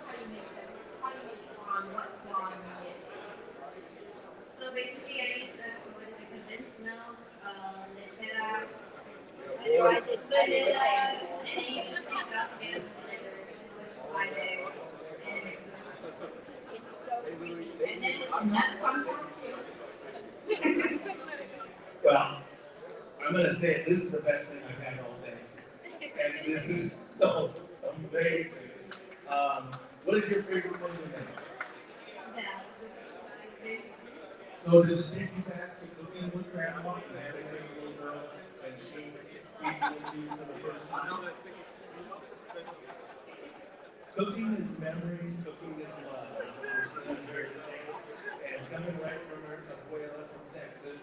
how you make flan, what flan is. So basically, I use condensed milk, lechera, I did vanilla, and then you just mix it all together with blender with 5 eggs, and it mixes it up. It's so creamy. And then with nuts on top too. Well, I'm going to say it, this is the best thing I've had all day. And this is so amazing. What is your favorite thing to make? So does it take you back to cooking with grandma and having a little girl and she feeding it to you for the first time? Cooking is memories, cooking is love. We're sitting here today and coming right from her abuela from Texas.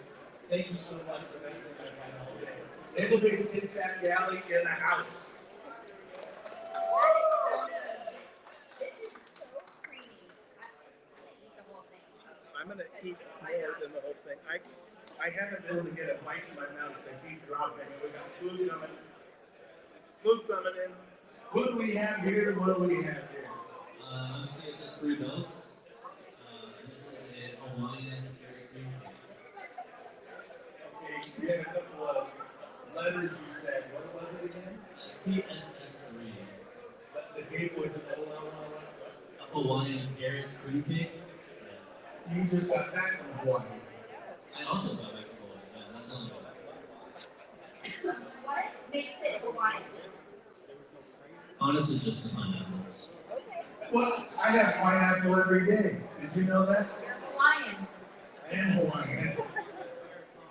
Thank you so much for the best thing I've had all day. Naval-based Kitsap Galley in the house. This is so creamy. I'm gonna eat the whole thing. I'm gonna eat more than the whole thing. I haven't been able to get a bite in my mouth. They keep dropping. We got food coming. Food coming in. What do we have here? What do we have here? I'm CSS Free Belts. This is a Hawaiian carrot cream cake. Okay, you had a couple of letters you said. What was it again? CSS3. The cake was an OLL. A Hawaiian carrot cream cake. You just got back from Hawaii. I also got back from Hawaii. Yeah, that's not bad. What makes it Hawaiian? Honestly, just the pineapples. Well, I have pineapple every day. Did you know that? You're Hawaiian. I am Hawaiian.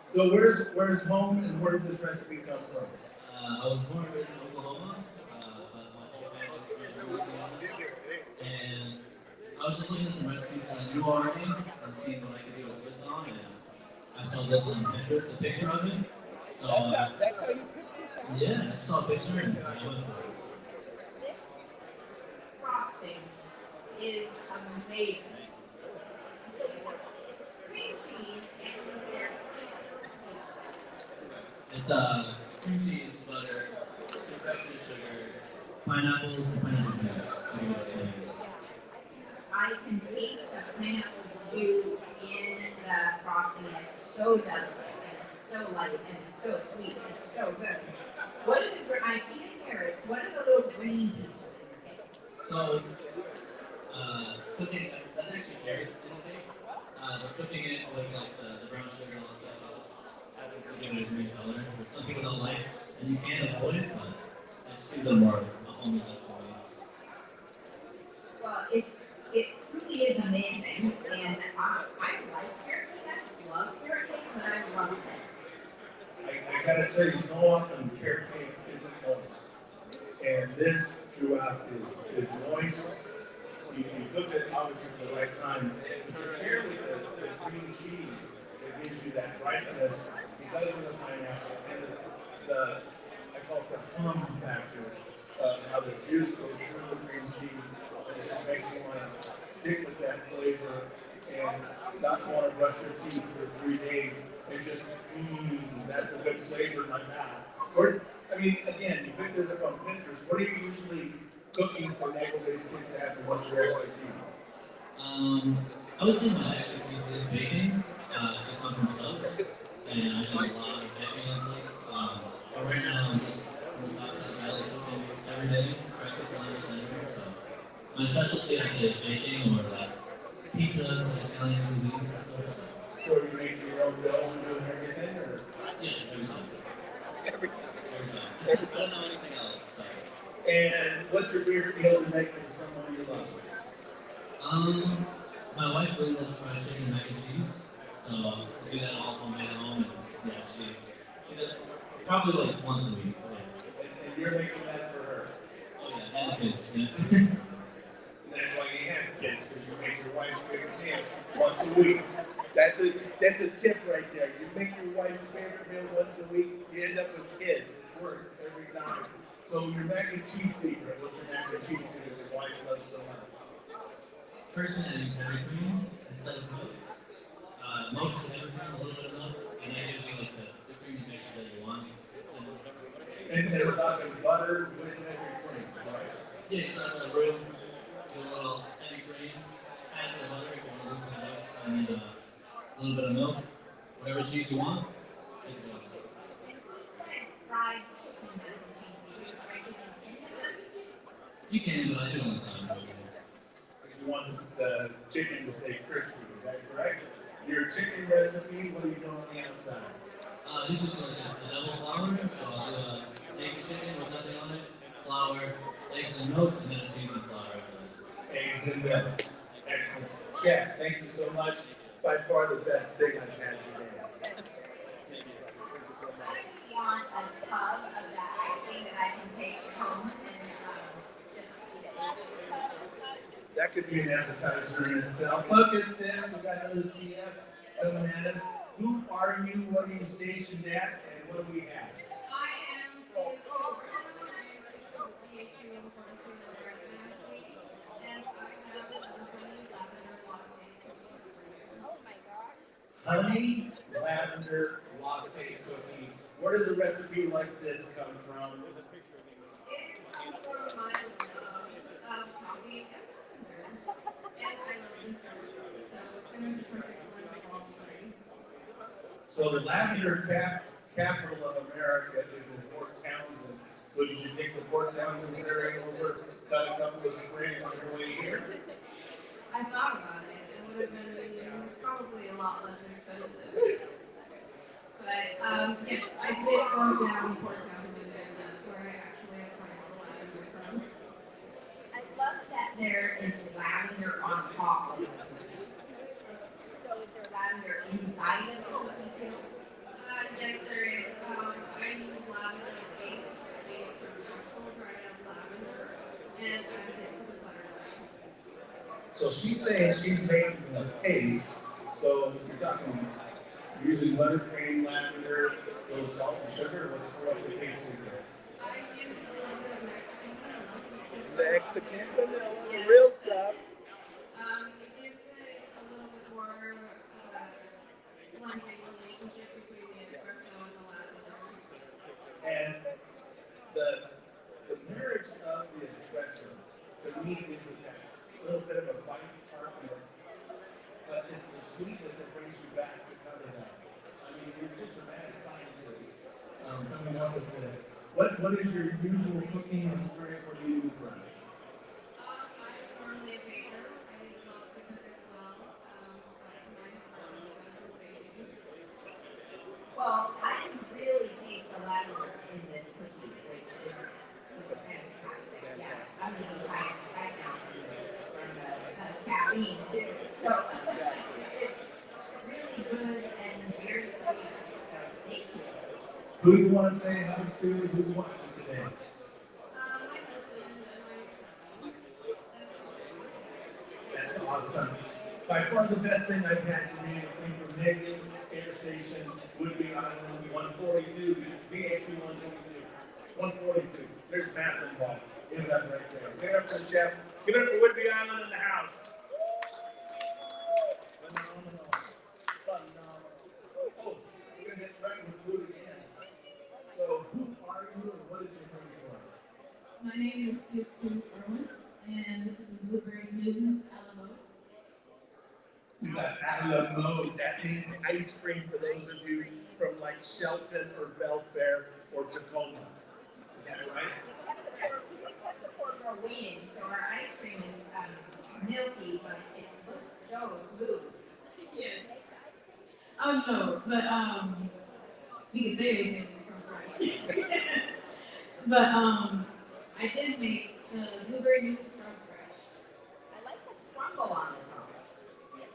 So where's home and where did this recipe come from? I was born and raised in Oklahoma, but my whole family's from Louisiana. And I was just looking at some recipes that I knew already and seeing what I could do a twist on. And I saw this on Pinterest, a picture of it. So That's how you pick this. yeah, I saw a picture and I went for it. Frosting is amazing. So it's cream cheese and there's It's cream cheese, butter, confectionery sugar, pineapples, and pineapple juice. To give it a taste. I can taste the pineapple juice in the frosting, and it's so delicate, and it's so light, and it's so sweet, and it's so good. What are I see the carrots, what are the little green pieces in your cake? So, cooking, that's actually carrots in the cake. But cooking it with like the brown sugar and all that stuff happens to give it a green color, which some people don't like, and you can avoid it, but it just gives it more a homey look for me. Well, it truly is amazing, and I like carrot cake, I love carrot cake, but I love it. I gotta tell you, so often carrot cake isn't moist. And this throughout is moist. You cook it obviously at the right time. Here with the cream cheese, it gives you that brightness because of the pineapple and the I call it the hum factor of how the juice goes through the cream cheese, and it just makes you want to stick with that flavor and not want to brush your teeth for 3 days and just that's a good flavor in my mouth. Or I mean, again, you pick this up on Pinterest. What are you usually cooking for naval-based kids after? What's your expertise? I would say my expertise is baking. So I come from subs, and I do a lot of baking on subs. But right now, I'm just on the top side of the valley cooking every day, breakfast, lunch, dinner. So my specialty, I say, is baking or like pizzas, like Italian cuisines and stuff. So are you making your own dough and doing everything, or? Yeah, every time. Every time. Every time. I don't know anything else, so. And what's your favorite meal to make for someone you love? My wife really loves fried chicken and mac and cheese, so I do that all on my own. And yeah, she does it probably like once a week. Yeah. And you're making that for her. Oh yeah, and the kids. Yeah. That's why you have kids, because you make your wife's favorite meal once a week. That's a tip right there. You make your wife's favorite meal once a week, you end up with kids. It works every time. So your mac and cheese secret, what's your mac and cheese secret your wife loves so much? Personally, I use heavy cream instead of milk. Mostly heavy cream, a little bit of milk, and that gives you like the creamy texture that you want. And we're talking butter with heavy cream, right? Yeah, you start with a roux, do a little heavy cream, add a bit of butter if you want to loosen it up, and then a little bit of milk, whatever cheese you want. Take it off. And you said fried chicken mac and cheese. You do fried chicken in the mac and cheese? You can, but I do it on the side. You want the chicken to stay crispy, is that correct? Your chicken recipe, what are you doing on the outside? Usually do like a double flour, so I'll do a egg and chicken with nothing on it, flour, eggs and milk, and then a seasoned flour after that. Eggs and milk. Excellent. Chef, thank you so much. By far the best thing I've had today. I just want a tub of that icing that I can take home and just eat it. That could be an appetizer in itself. Look at this. We got another CS coming at us. Who are you? What are you stationed at? And what do we have? I am CS PhD in pharmacy and I have some honey lavender latte cookies. Oh my gosh. Honey lavender latte cookie. Where does a recipe like this come from? It comes from my love of coffee and lavender. And I love insurance, so kind of the perfect blend of all three. So the lavender capital of America is in Port Townsend. So did you take the Port Townsend ferry over, cut a couple of sprays on your way here? I thought about it. It would have been probably a lot less expensive. But yes, I did go down Port Townsend, and that's where I actually acquired the lavender from. I love that there is lavender on top of the cookie. So is there lavender inside of the cookie too? Yes, there is. I use lavender base made from actual dried up lavender, and added it to the butter. So she's saying she's making a paste. So you're talking using buttercream, lavender, a little salt and sugar. What's the paste secret? I use a little bit of Mexican vanilla. Mexican vanilla, the real stuff. It gives it a little bit more blending relationship between the espresso and the lavender. And the marriage of the espresso to me is that little bit of a bite tartness, but it's the sweetness that brings you back to cover that. I mean, you're just a mad scientist coming up with this. What is your usual cooking experience? What do you do for us? I'm normally a baker. I love to cook as well. My family does the baking. Well, I can really taste the lavender in this cookie, which is fantastic. Yeah, I'm going to be high as a kite now from the caffeine too. So it's really good and very clean. So thank you. Who do you want to say hi to? Who's watching today? My husband and my son. That's awesome. By far the best thing I've had today came from Naked Air Station, Woodby Island, 142, VAP 122. 142. There's math involved. Give it up right there. Give it up for the chef. Give it up for Woodby Island in the house. Phenomenal. Phenomenal. Oh, we're going to get right with food again. So, who are you and what did you bring for us? My name is Sister Erwin, and this is a blueberry Newton Alamo. We got Alamo. That means ice cream for those of you from like Shelton or Belfair or Tacoma. Is that right? We kept the poor girl waiting, so our ice cream is milky, but it looks so smooth. Yes. Oh no, but we can say it was made from scratch. But I did make the blueberry Newton from scratch. I like the crumble on the top. Yes.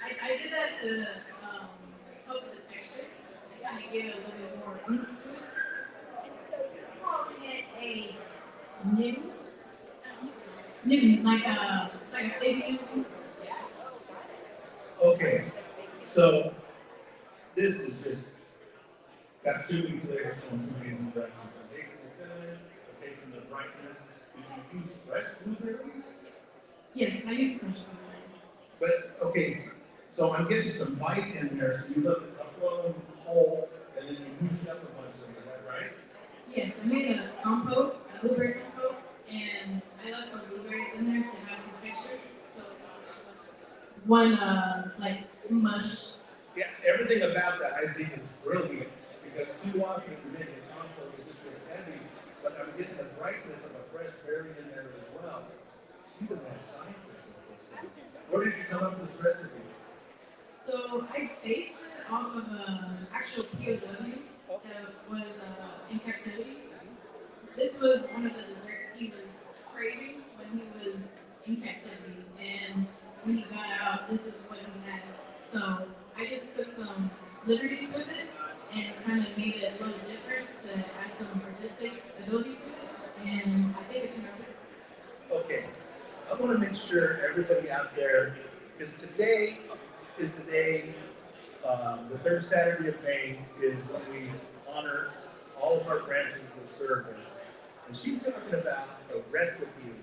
I did that to help with the texture. Kind of give it a little bit more oomph to it. And so you're calling it a new? Newton, like a fake Newton. Yeah. Okay, so this is just got too many flavors going too many directions. I'm taking the cinnamon, I'm taking the brightness. Did you use fresh blueberries? Yes, I use fresh blueberries. But okay, so I'm getting some bite in there. So you left a couple of them whole, and then you mushed up a bunch of them. Is that right? Yes, I made a compote, a blueberry compote, and I left some blueberries in there to have some texture. So one like mush. Yeah, everything about that I think is brilliant because too often you make a compote, it just gets heavy. But I'm getting the brightness of a fresh berry in there as well. He's a mad scientist with this thing. Where did you come up with this recipe? So I based it off of an actual POW that was in captivity. This was one of the desserts he was craving when he was in captivity, and when he got out, this is what he had. So I just took some liberties with it and kind of made it a little different to add some artistic abilities to it, and I think it turned out. Okay, I want to make sure everybody out there, because today is the day, the third Saturday of May is when we honor all of our branches of service. And she's talking about a recipe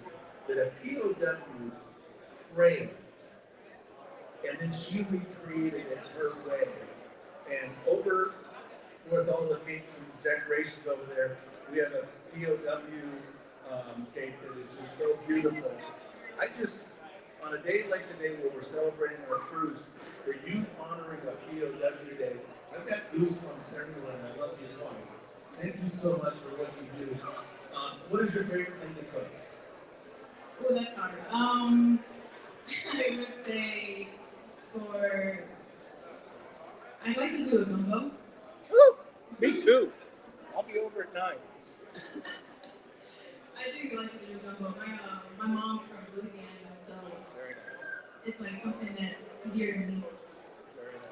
that a POW craved, and then she recreated it her way. And over with all the cakes and decorations over there, we have a POW cake that is just so beautiful. I just, on a day like today where we're celebrating our troops, for you honoring a POW day, I've got goosebumps everywhere and I love you twice. Thank you so much for what you do. What is your favorite thing to cook? Oh, that's hard. I would say I'd like to do a gumbo. Woo! Me too. I'll be over at 9. I do like to do gumbo. My mom's from Louisiana, so Very nice. it's like something that's dear to me. Very nice.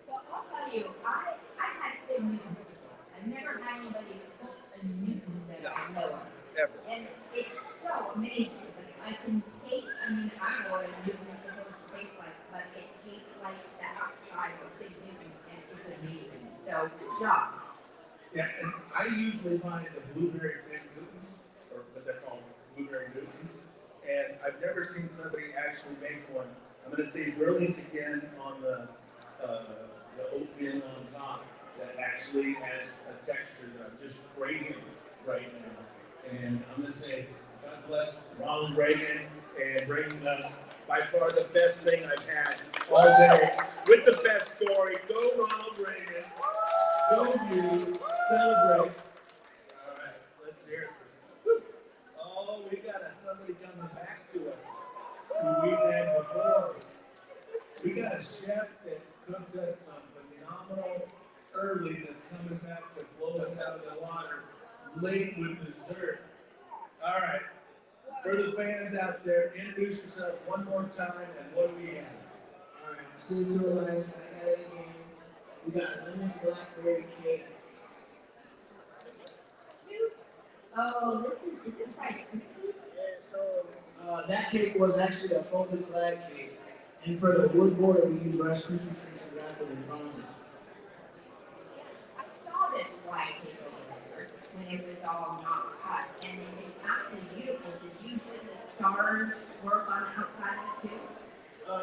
Well, I'll tell you, I had fig Newtons before. I've never had anybody cook a Newton that I know of. Ever. And it's so amazing. Like, I can taste, I mean, I don't know what a Newton is supposed to taste like, but it tastes like the outside of a fig Newton, and it's amazing. So, good job. Yeah, and I usually buy the blueberry fig Newtons, or what they're called, blueberry Newtons, and I've never seen somebody actually make one. I'm going to say brilliant again on the oatmeal on top that actually has a texture that I'm just craving right now. And I'm going to say, God bless Ronald Reagan and bringing us by far the best thing I've had all day with the best story. Go Ronald Reagan. Go you. Celebrate. All right, let's hear it for Scoop. Oh, we got somebody coming back to us who we've had before. We got a chef that cooked us some phenomenal early that's coming back to blow us out of the water late with dessert. All right, for the fans out there, introduce yourself one more time and what do we have? All right, Sister Elias, I got it again. We got lemon blackberry cake. Oh, is this Rice Krispies? Yeah, so that cake was actually a folded flag cake. And for the wood border, we use Rice Krispie treats and wrap it in fondant. I saw this flag cake over there when it was all not cut, and it's absolutely beautiful. Did you do the star work on the outside of it too?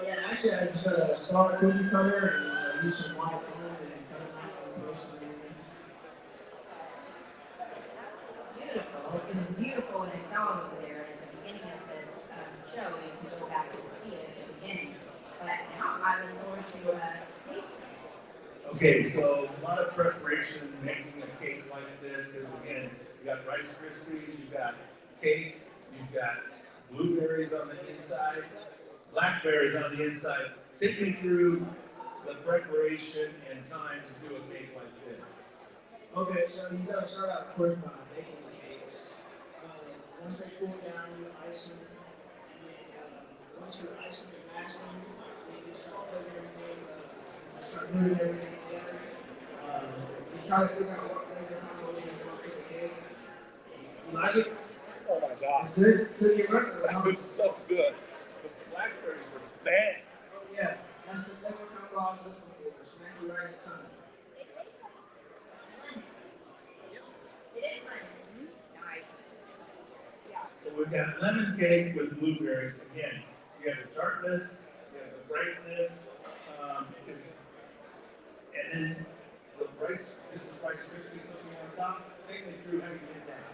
Yeah, actually, I just got a star cookie cutter and used some white foam and cut it out and post it in there. Beautiful. It was beautiful when I saw it over there at the beginning of this show. You can go back and see it at the beginning. But now I look forward to tasting it. Okay, so a lot of preparation making a cake like this, because again, you got Rice Krispies, you got cake, you've got blueberries on the inside, blackberries on the inside. Take me through the preparation and time to do a cake like this. Okay, so you gotta start out, of course, by baking the cakes. once they cool down, you ice them. And then, once you ice them and mash them, then you start putting everything, start putting everything together. You try to figure out what flavor combos you want for the cake. You like it? Oh my God. It's good. Took your record. That was so good. The blackberries were bad. Oh yeah, that's the flavor combo I was looking for. Smack you right in the tongue. It is lemon. Nice. Yeah. So we've got lemon cake with blueberries. Again, you have the tartness, you have the brightness, and then the rice. This is Rice Krispie cookie on top. Take me through how you did that.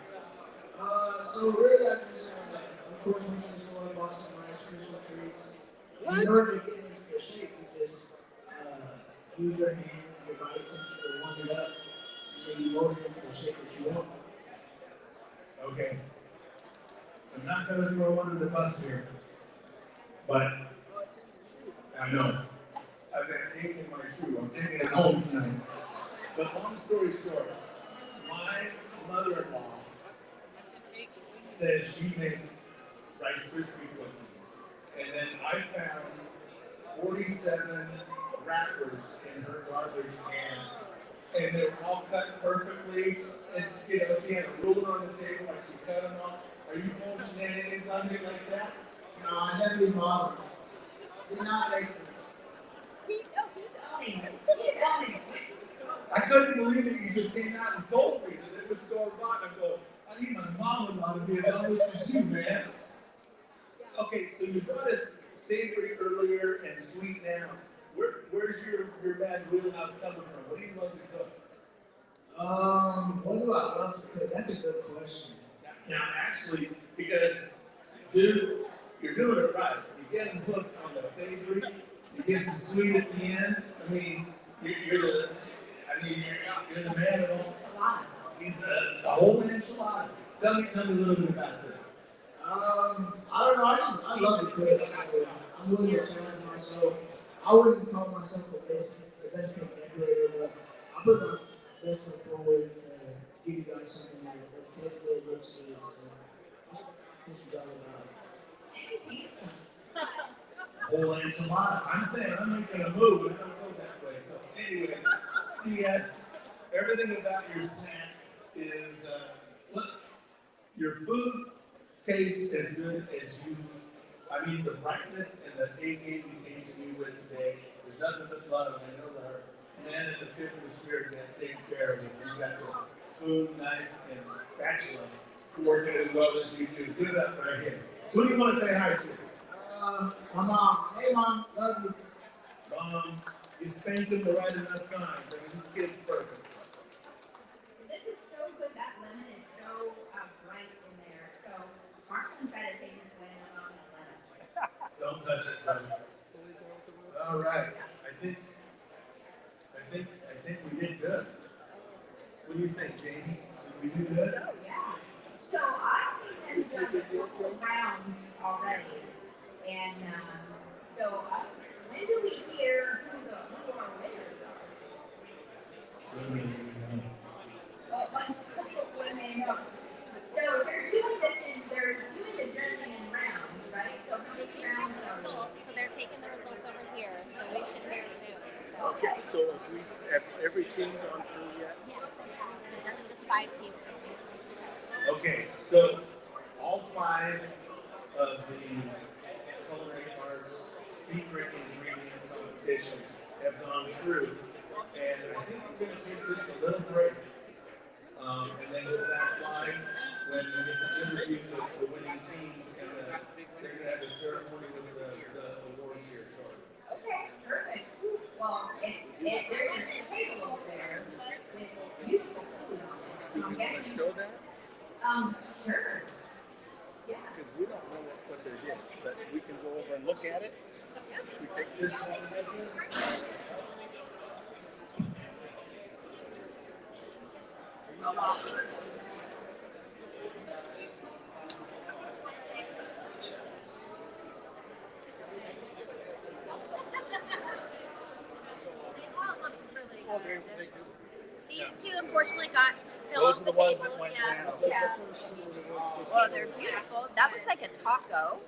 So really, I just, of course, went to the store and bought some Rice Krispie treats. In order to get into the shape, you just use your hands, your body temperature, warm it up, and then you mold it into the shape that you want. Okay. I'm not going to throw under the bus here, but I know. I've got an ache in my shoe. I'm taking it home tonight. But long story short, my mother-in-law says she makes Rice Krispie cookies. And then I found 47 wrappers in her garbage can. And they were all cut perfectly. And she had a ruler on the table like she cut them off. Are you pulling shenanigans on me like that? No, I definitely bought them. Did not make them. I couldn't believe that you just came out and told me that it was store-bought. I go, I need my mom-in-law to be as honest as you, man. Okay, so you brought us savory earlier and sweet now. Where's your bad wheelhouse coming from? What do you love to cook? What do I love to cook? That's a good question. Now, actually, because, dude, you're doing it right. You're getting hooked on the savory. You get some sweet at the end. I mean, you're the man of all. He's a whole enchilada. Tell me a little bit about this. I don't know. I love to cook. So I'm willing to challenge myself. I wouldn't call myself the best cake decorator, but I put my best foot forward to give you guys something that tastes good, looks good. So that's what this is all about. Whole enchilada. I'm saying I'm making a move, and I don't go that way. So, anyway, CS, everything about your snacks is your food tastes as good as usual. I mean, the brightness and the A game you came to me with today, there's nothing but love. I know our man at the tip of the spear that taking care of you. You've got the spoon, knife, and spatula working as well as you do. Give it up right here. Who do you want to say hi to? My mom. Hey, Mom. Love you. You spanked him the right enough times. I mean, this kid's perfect. This is so good. That lemon is so bright in there. So Marcelin's got to take this win on that lemon. Don't touch it, buddy. All right. I think we did good. What do you think, Jamie? Did we do good? So yeah. So I've seen them done a couple of rounds already, and so when do we hear who our winners are? When they know. So they're doing the judging in rounds, right? So how many rounds are results, so they're taking the results over here, so we should hear soon. So. Okay, so have every team gone through yet? Yeah, there's just 5 teams this year. Okay, so all 5 of the culinary arts secret ingredient competition have gone through, and I think we're going to take just a little break, and then go back live when we get to interview the winning teams, and they're going to have a ceremony with the awards here shortly. Okay, perfect. Well, there's a table up there with beautiful foods. So I'm guessing. Show that? Sure. Yeah. Because we don't know what they did, but we can go over and look at it. Should we take this one with us? They all look really good. They do. These two unfortunately got fell Those off are the the ones table. that went Yeah. down. Yeah. So they're beautiful. That looks like a taco.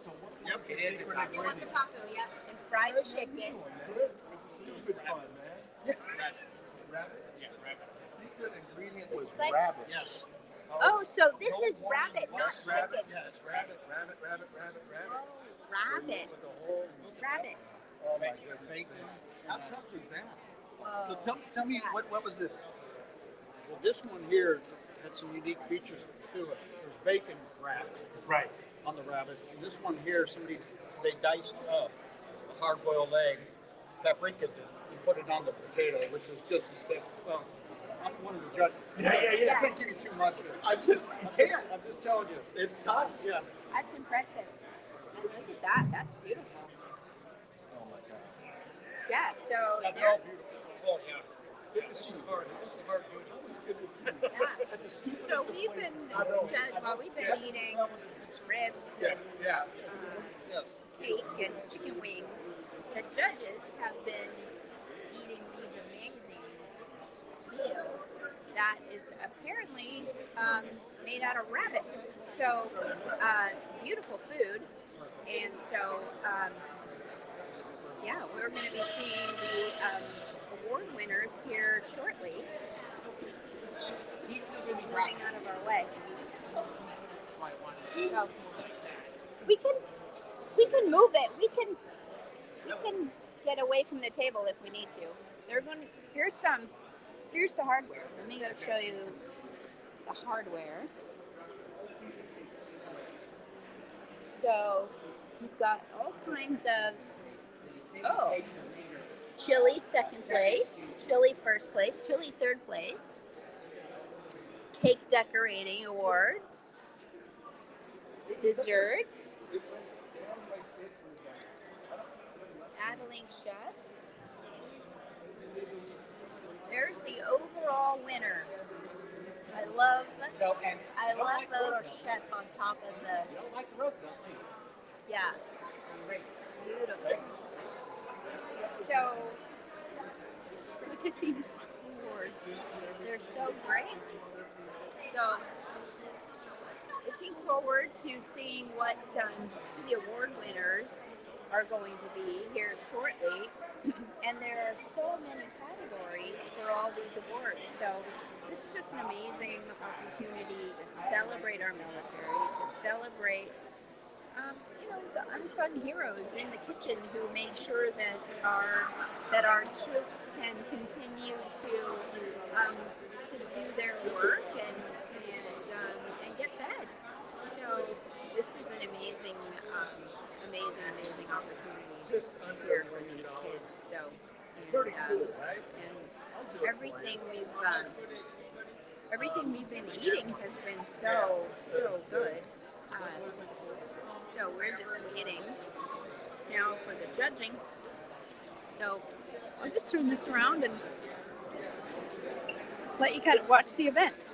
Yep, it is a taco. It was the taco, yep. And fried chicken. Stupid fun, man. Rabbit? Yeah, rabbit. Secret ingredient was It's like- rabbit. Yes. Oh, so this is rabbit, not That's rabbit. chicken. Yeah, it's rabbit, rabbit, rabbit, rabbit, rabbit. Oh, rabbit. This is rabbit. Oh my goodness. How tough was that? Whoa. So tell me, what was this? Well, this one here had some unique features to it. There's bacon wrapped Right. on the rabbit, and this one here, they diced a hard-boiled egg, paprika, and put it on the potato, which was just a step. Well, I'm one of the judges. Yeah. I can't give you too much. I'm just telling you. It's tough. Yeah. That's impressive. And look at that. That's beautiful. Oh my God. Yeah, so That's they're all beautiful. Oh yeah. This is hard. This is hard doing. It's good to see. yeah. So we've been we've been eating ribs and Yeah. Yes. cake and chicken wings. The judges have been eating these amazing meals that is apparently made out of rabbit. So beautiful food, and so yeah, we're going to be seeing the award winners here shortly. He's still moving out of our way. So we can move it. We can get away from the table if we need to. They're going. Here's the hardware. Let me go show you the hardware. So we've got all kinds of chili second place, chili first place, chili third place, cake decorating awards, dessert, Adeline chefs. There's the overall winner. I love the little chef on top of the. You don't like the rest, don't you? Yeah. Beautiful. So look at these awards. They're so great. So looking forward to seeing what the award winners are going to be here shortly. And there are so many categories for all these awards. So this is just an amazing opportunity to celebrate our military, to celebrate the unsung heroes in the kitchen who made sure that our troops can continue to do their work and get fed. So this is an amazing opportunity here for these kids. So and everything we've been eating has been so good. So we're just waiting now for the judging. So I'll just turn this around and let you kind of watch the event.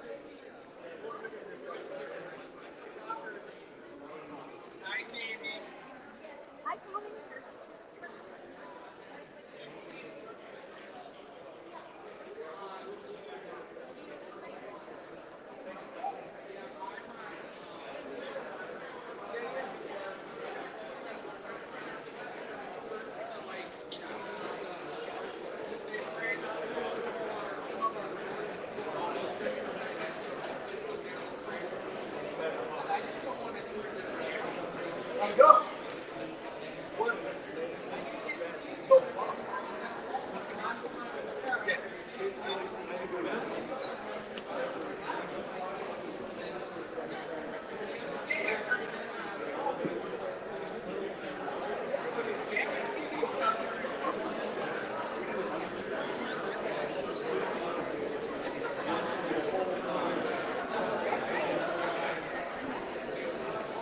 Hi, Tommy. So far.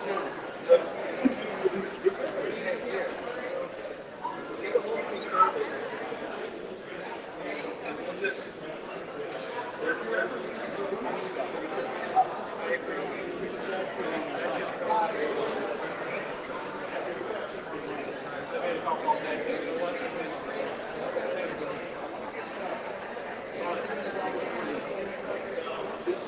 Yeah. So we'll just keep it here. Get a hold of me early. And we'll just. There's I agree. Reach out to him. I just I'm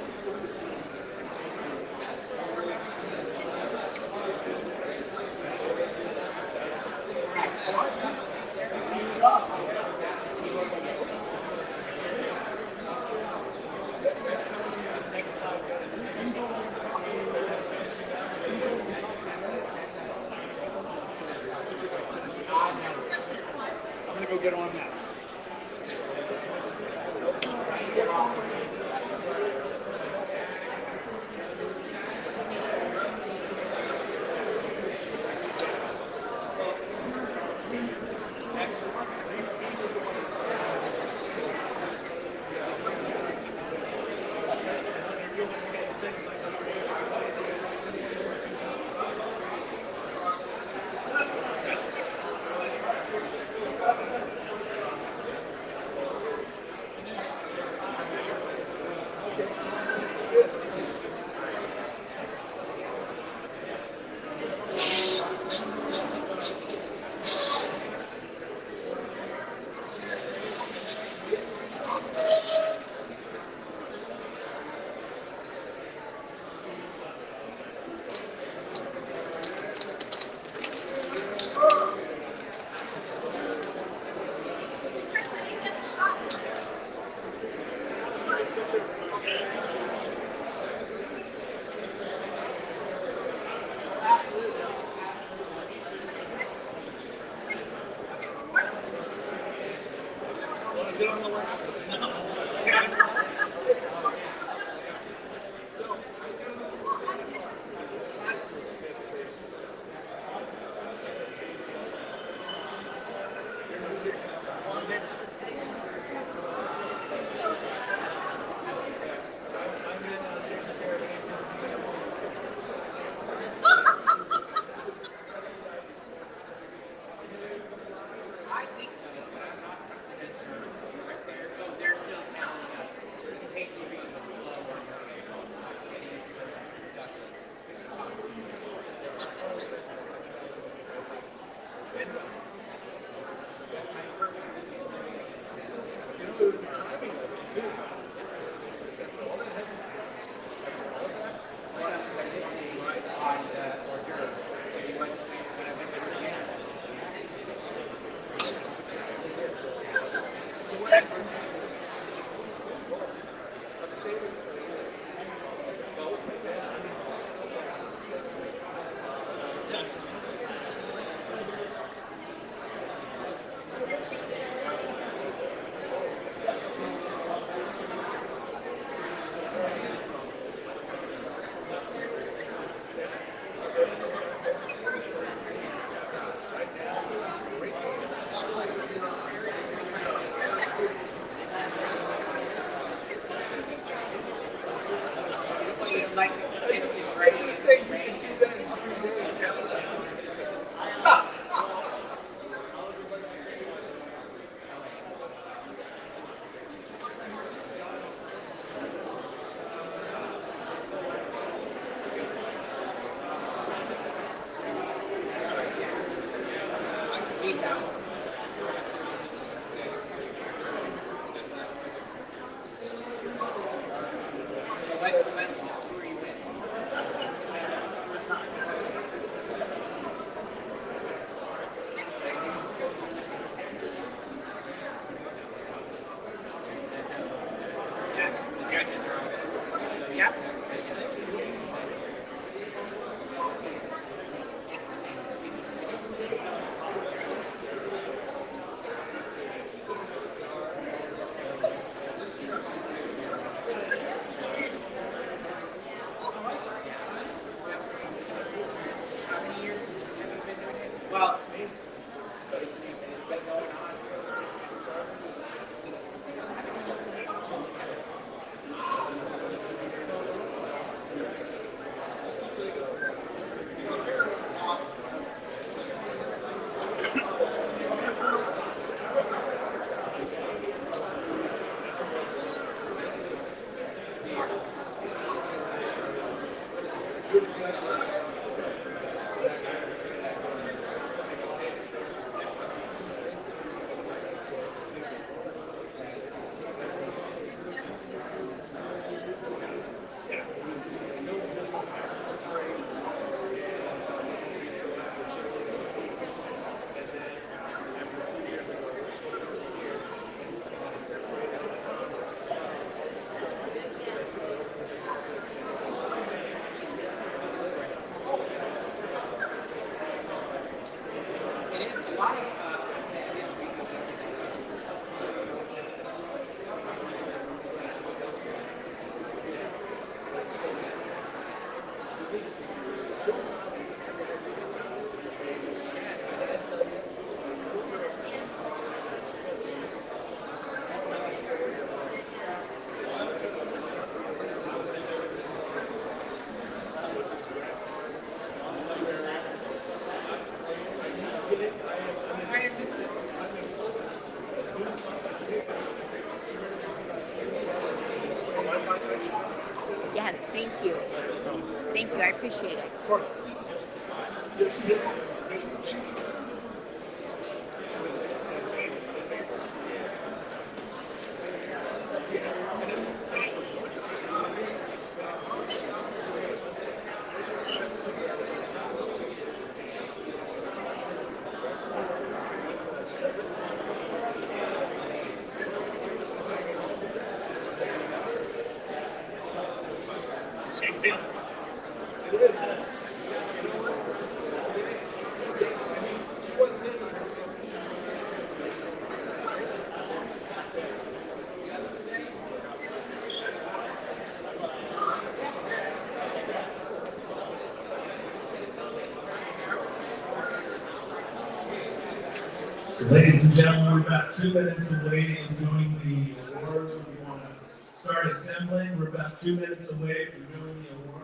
gonna go get on that. Sit on the lap. I think so. They're still counting up. This takes you being slower. So it's the timing of it too. All that heavy stuff. All of that. So what's the Like, I was going to say you can do that in 3 days. Peace out. Who are you with? What time? Yeah, the judges are on. So, yeah. How many years have you been doing it? Well, it's been going on. just showing off everybody's stuff is amazing. Yes, and I tell you, was his grandpa's I am this. I'm in goosebumps and tears. Yes, thank you. Thank you. I appreciate it. Of course. So, ladies and gentlemen, we're about 2 minutes away from doing the awards. If you want to start assembling, we're about 2 minutes away from doing the awards.